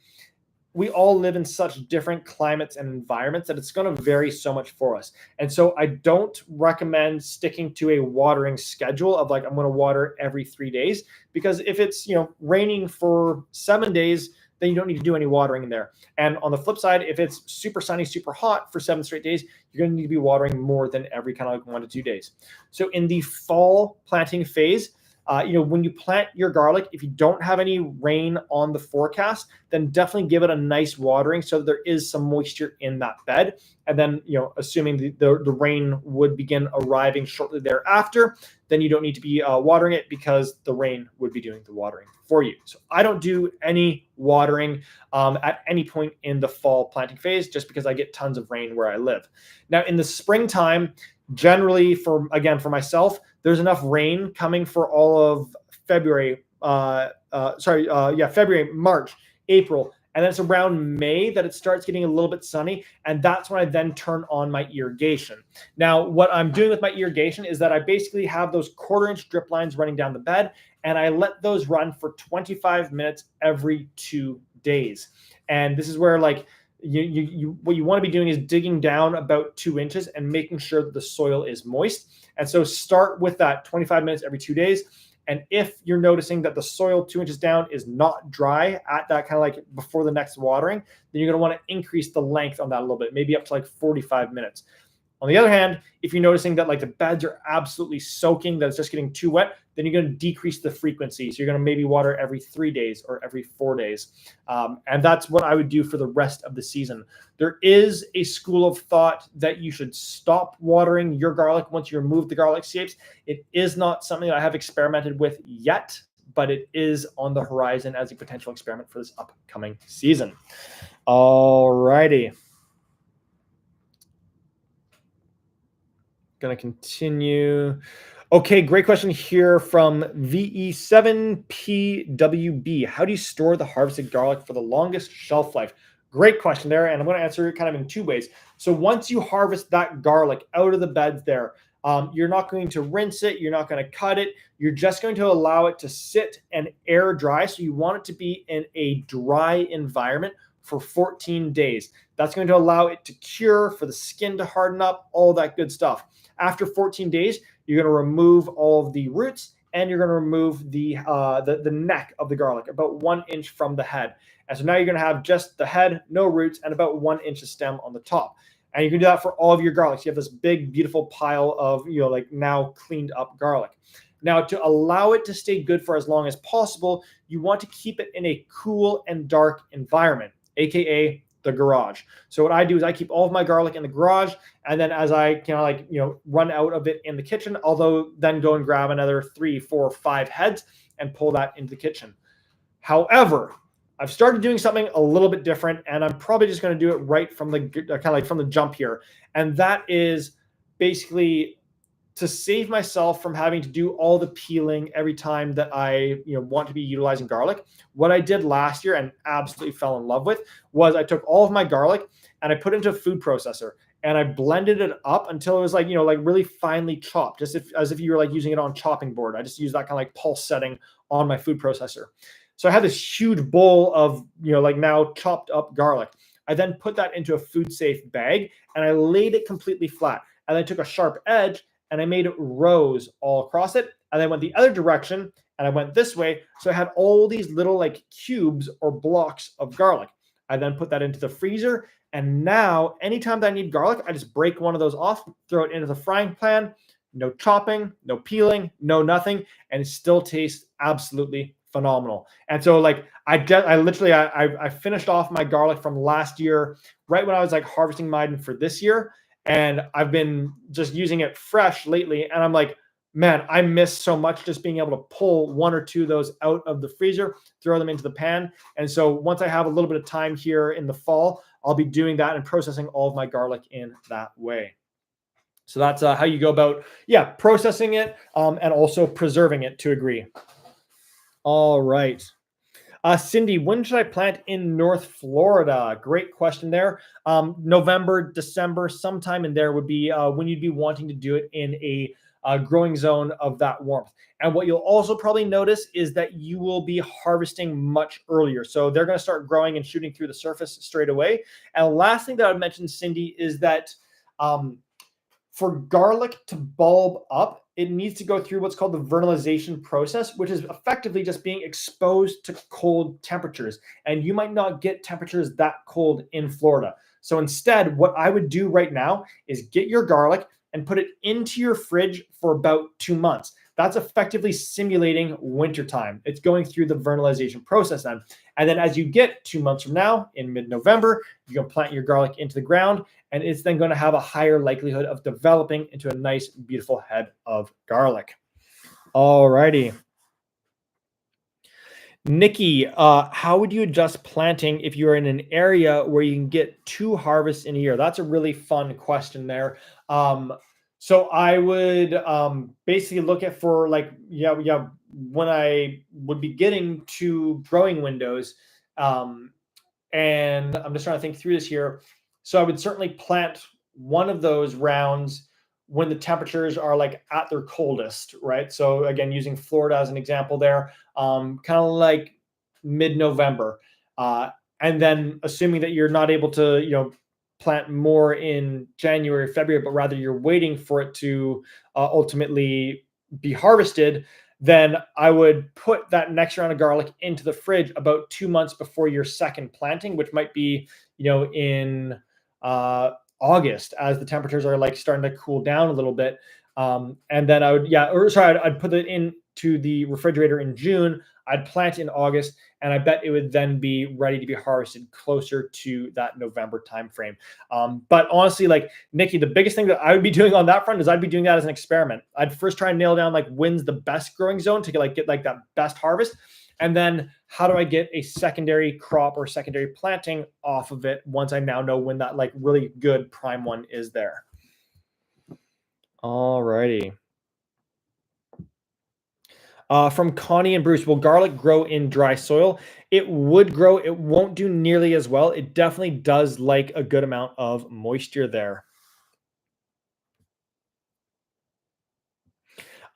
we all live in such different climates and environments that it's going to vary so much for us. And so I don't recommend sticking to a watering schedule of like, I'm going to water every 3 days, because if it's, raining for 7 days, then you don't need to do any watering in there. And on the flip side, if it's super sunny, super hot for 7 straight days, you're going to need to be watering more than every kind of like 1 to 2 days. So in the fall planting phase, when you plant your garlic, if you don't have any rain on the forecast, then definitely give it a nice watering so that there is some moisture in that bed. And then, assuming the rain would begin arriving shortly thereafter, then you don't need to be watering it because the rain would be doing the watering for you. So I don't do any watering at any point in the fall planting phase, just because I get tons of rain where I live. Now in the springtime, generally for myself, there's enough rain coming for all of February, February, March, April, and then it's around May that it starts getting a little bit sunny, and that's when I then turn on my irrigation. Now, what I'm doing with my irrigation is that I basically have those 1/4-inch drip lines running down the bed, and I let those run for 25 minutes every 2 days. And this is where like what you want to be doing is digging down about 2 inches and making sure that the soil is moist. And so start with that 25 minutes every 2 days. And if you're noticing that the soil 2 inches down is not dry at that kind of like before the next watering, then you're going to want to increase the length on that a little bit, maybe up to like 45 minutes. On the other hand, if you're noticing that like the beds are absolutely soaking, that it's just getting too wet, then you're going to decrease the frequency. So you're going to maybe water every 3 days or every 4 days. And that's what I would do for the rest of the season. There is a school of thought that you should stop watering your garlic once you remove the garlic scapes. It is not something that I have experimented with yet, but it is on the horizon as a potential experiment for this upcoming season. All righty. Going to continue. Okay, great question here from VE7PWB. How do you store the harvested garlic for the longest shelf life? Great question there, and I'm going to answer it kind of in 2 ways. So once you harvest that garlic out of the beds there, you're not going to rinse it. You're not going to cut it. You're just going to allow it to sit and air dry. So you want it to be in a dry environment for 14 days. That's going to allow it to cure, for the skin to harden up, all that good stuff. After 14 days, you're going to remove all of the roots, and you're going to remove the neck of the garlic, about 1 inch from the head. And so now you're going to have just the head, no roots, and about 1 inch of stem on the top. And you can do that for all of your garlics. You have this big, beautiful pile of, like now cleaned up garlic. Now, to allow it to stay good for as long as possible, you want to keep it in a cool and dark environment, aka the garage. So what I do is I keep all of my garlic in the garage, and then as I run out of it in the kitchen, I'll then go and grab another 3, 4, 5 heads and pull that into the kitchen. However, I've started doing something a little bit different, and I'm probably just going to do it right from the from the jump here, and that is basically to save myself from having to do all the peeling every time that I want to be utilizing garlic. What I did last year and absolutely fell in love with was I took all of my garlic and I put it into a food processor, and I blended it up until it was like really finely chopped, just as if you were like using it on a chopping board. I just used that kind of like pulse setting on my food processor. So I had this huge bowl of now chopped up garlic. I then put that into a food safe bag and I laid it completely flat. And I took a sharp edge and I made rows all across it. And I went the other direction and I went this way. So I had all these little like cubes or blocks of garlic. I then put that into the freezer. And now anytime that I need garlic, I just break one of those off, throw it into the frying pan. No chopping, no peeling, no nothing, and it still tastes absolutely phenomenal. And so like I finished off my garlic from last year right when I was like harvesting mine for this year, and I've been just using it fresh lately, and I'm like, man, I miss so much just being able to pull one or two of those out of the freezer, throw them into the pan. And so once I have a little bit of time here in the fall, I'll be doing that and processing all of my garlic in that way. So that's how you go about, processing it and also preserving it to agree. All right. Cindy, when should I plant in North Florida? Great question there. November, December, sometime in there would be when you'd be wanting to do it in a growing zone of that warmth. And what you'll also probably notice is that you will be harvesting much earlier. So they're going to start growing and shooting through the surface straight away. And the last thing that I would mention, Cindy, is that for garlic to bulb up, it needs to go through what's called the vernalization process, which is effectively just being exposed to cold temperatures. And you might not get temperatures that cold in Florida. So instead, what I would do right now is get your garlic and put it into your fridge for about 2 months. That's effectively simulating wintertime. It's going through the vernalization process then. And then as you get 2 months from now, in mid-November, you're going to plant your garlic into the ground, and it's then going to have a higher likelihood of developing into a nice, beautiful head of garlic. All righty. Nikki, how would you adjust planting if you're in an area where you can get 2 harvests in a year? That's a really fun question there. So I would basically look at for like, when I would be getting to growing windows. And I'm just trying to think through this here. So I would certainly plant one of those rounds when the temperatures are like at their coldest, right? So again, using Florida as an example there, kind of like mid-November. And then assuming that you're not able to, plant more in January, February, but rather you're waiting for it to ultimately be harvested, then I would put that next round of garlic into the fridge about 2 months before your second planting, which might be, in August, as the temperatures are like starting to cool down a little bit. And then I'd put it into the refrigerator in June. I'd plant in August, and I bet it would then be ready to be harvested closer to that November timeframe. But honestly, like Nikki, the biggest thing that I would be doing on that front is I'd be doing that as an experiment. I'd first try and nail down like when's the best growing zone to get that best harvest. And then how do I get a secondary crop or secondary planting off of it once I now know when that like really good prime one is there. All righty. From Connie and Bruce, will garlic grow in dry soil? It would grow. It won't do nearly as well. It definitely does like a good amount of moisture there.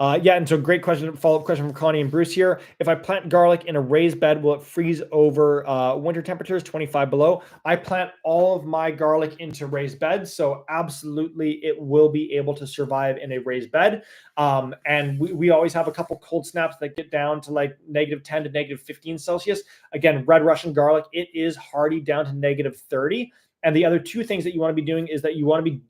And so great question, follow-up question from Connie and Bruce here. If I plant garlic in a raised bed, will it freeze over winter temperatures, 25 below? I plant all of my garlic into raised beds, so absolutely it will be able to survive in a raised bed. And we always have a couple cold snaps that get down to like -10 to -15 Celsius. Again, red Russian garlic, it is hardy down to -30. And the other two things that you want to be doing is that you want to be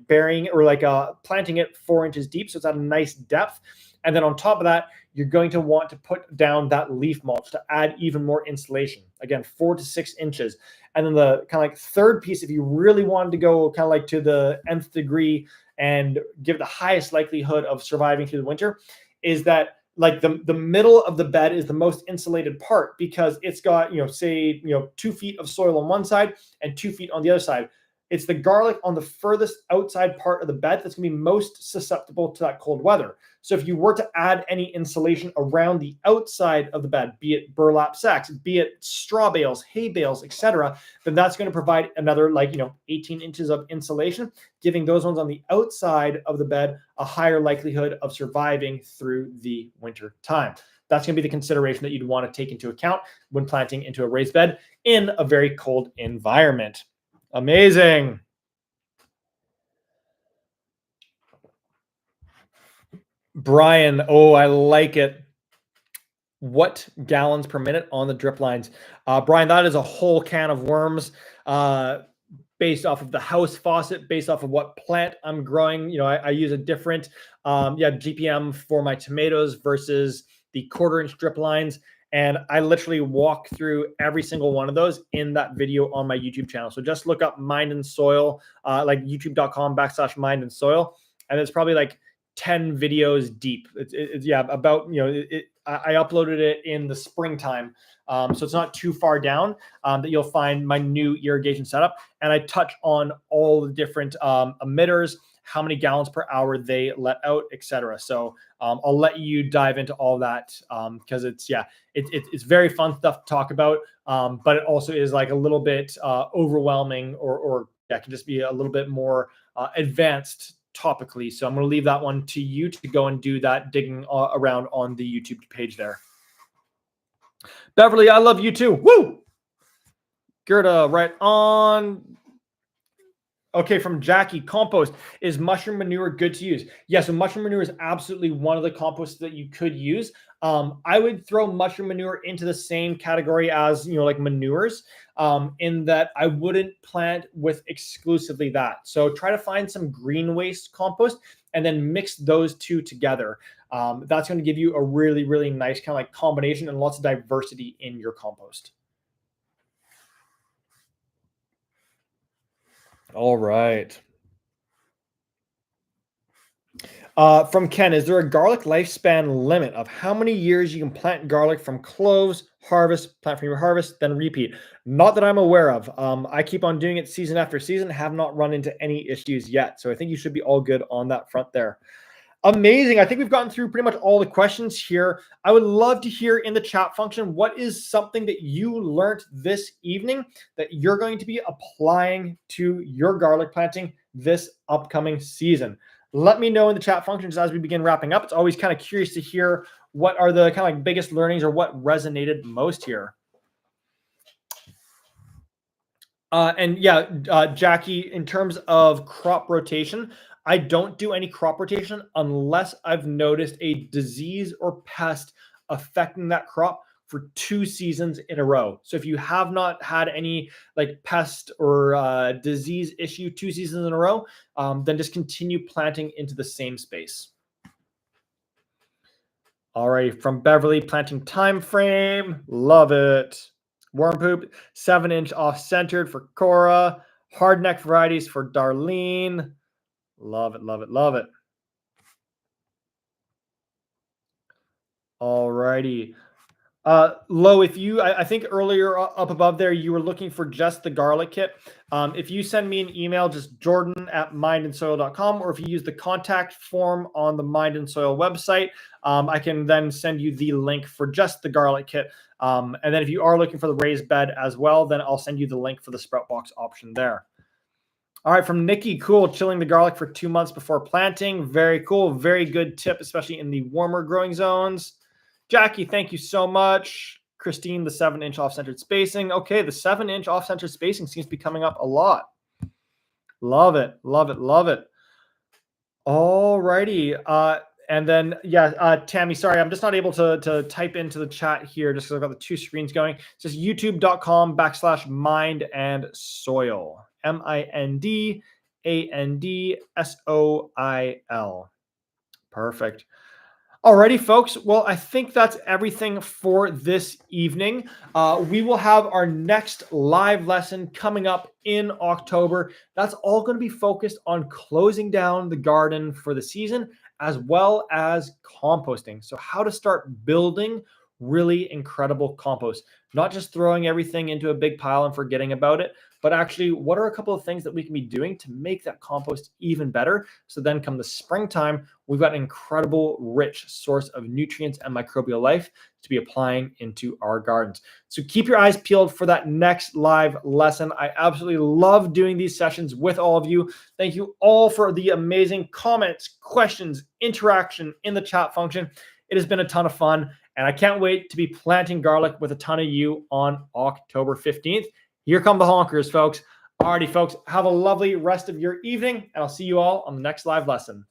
burying or planting it 4 inches deep, so it's at a nice depth. And then on top of that, you're going to want to put down that leaf mulch to add even more insulation. Again, 4 to 6 inches. And then the kind of like third piece, if you really wanted to go kind of like to the nth degree and give the highest likelihood of surviving through the winter, is that like the middle of the bed is the most insulated part because it's got, 2 feet of soil on one side and 2 feet on the other side. it's the garlic on the furthest outside part of the bed that's going to be most susceptible to that cold weather. So if you were to add any insulation around the outside of the bed, be it burlap sacks, be it straw bales, hay bales, etc., then that's going to provide another 18 inches of insulation, giving those ones on the outside of the bed a higher likelihood of surviving through the winter time. That's going to be the consideration that you'd want to take into account when planting into a raised bed in a very cold environment. Amazing. Brian, oh, I like it. What gallons per minute on the drip lines? Brian, that is a whole can of worms based off of the house faucet, based off of what plant I'm growing. I use a different GPM for my tomatoes versus the 1/4-inch drip lines. And I literally walk through every single one of those in that video on my YouTube channel. So just look up Mind and Soil, like youtube.com/Mind and Soil. And it's probably like 10 videos deep. I uploaded it in the springtime. So it's not too far down that you'll find my new irrigation setup. And I touch on all the different emitters, how many gallons per hour they let out, etc. So I'll let you dive into all that because it's very fun stuff to talk about. But it also is like a little bit overwhelming or can just be a little bit more advanced topically. So I'm going to leave that one to you to go and do that digging around on the YouTube page there. Beverly, I love you too. Woo! Gerda, right on. Okay, from Jackie, compost. Is mushroom manure good to use? Yes, so mushroom manure is absolutely one of the composts that you could use. I would throw mushroom manure into the same category as, like manures, in that I wouldn't plant with exclusively that. So try to find some green waste compost and then mix those two together. That's going to give you a really, really nice kind of like combination and lots of diversity in your compost. All right. From Ken, is there a garlic lifespan limit of how many years you can plant garlic from cloves, plant from your harvest, then repeat? Not that I'm aware of. I keep on doing it season after season, have not run into any issues yet. So I think you should be all good on that front there. Amazing. I think we've gotten through pretty much all the questions here. I would love to hear in the chat function, what is something that you learned this evening that you're going to be applying to your garlic planting this upcoming season? Let me know in the chat functions as we begin wrapping up. It's always kind of curious to hear what are the kind of like biggest learnings or what resonated most here. Jackie, in terms of crop rotation, I don't do any crop rotation unless I've noticed a disease or pest affecting that crop for 2 seasons in a row. So if you have not had any like pest or disease issue 2 seasons in a row, then just continue planting into the same space. All right, from Beverly, planting time frame, love it. Worm poop, 7-inch off-centered for Cora. Hardneck varieties for Darlene. Love it, love it, love it. All righty. Lo, if you, I think earlier up above there, you were looking for just the garlic kit. If you send me an email, just jordan@mindandsoil.com, or if you use the contact form on the Mind and Soil website, I can then send you the link for just the garlic kit. And then if you are looking for the raised bed as well, then I'll send you the link for the sprout box option there. All right, from Nikki, cool. Chilling the garlic for 2 months before planting. Very cool. Very good tip, especially in the warmer growing zones. Jackie, thank you so much. Christine, the 7-inch off-centered spacing. Okay, the 7-inch off-centered spacing seems to be coming up a lot. Love it, love it, love it. All righty. And then, Tammy, sorry, I'm just not able to type into the chat here just because I've got the 2 screens going. It's just youtube.com/mind and soil. MINDANDSOIL. Perfect. Alrighty, folks. Well, I think that's everything for this evening. We will have our next live lesson coming up in October. That's all going to be focused on closing down the garden for the season, as well as composting. So how to start building really incredible compost, not just throwing everything into a big pile and forgetting about it, but actually what are a couple of things that we can be doing to make that compost even better? So then come the springtime, we've got an incredible rich source of nutrients and microbial life to be applying into our gardens. So keep your eyes peeled for that next live lesson. I absolutely love doing these sessions with all of you. Thank you all for the amazing comments, questions, interaction in the chat function. It has been a ton of fun, and I can't wait to be planting garlic with a ton of you on October 15th. Here come the honkers, folks. Alrighty, folks, have a lovely rest of your evening, and I'll see you all on the next live lesson.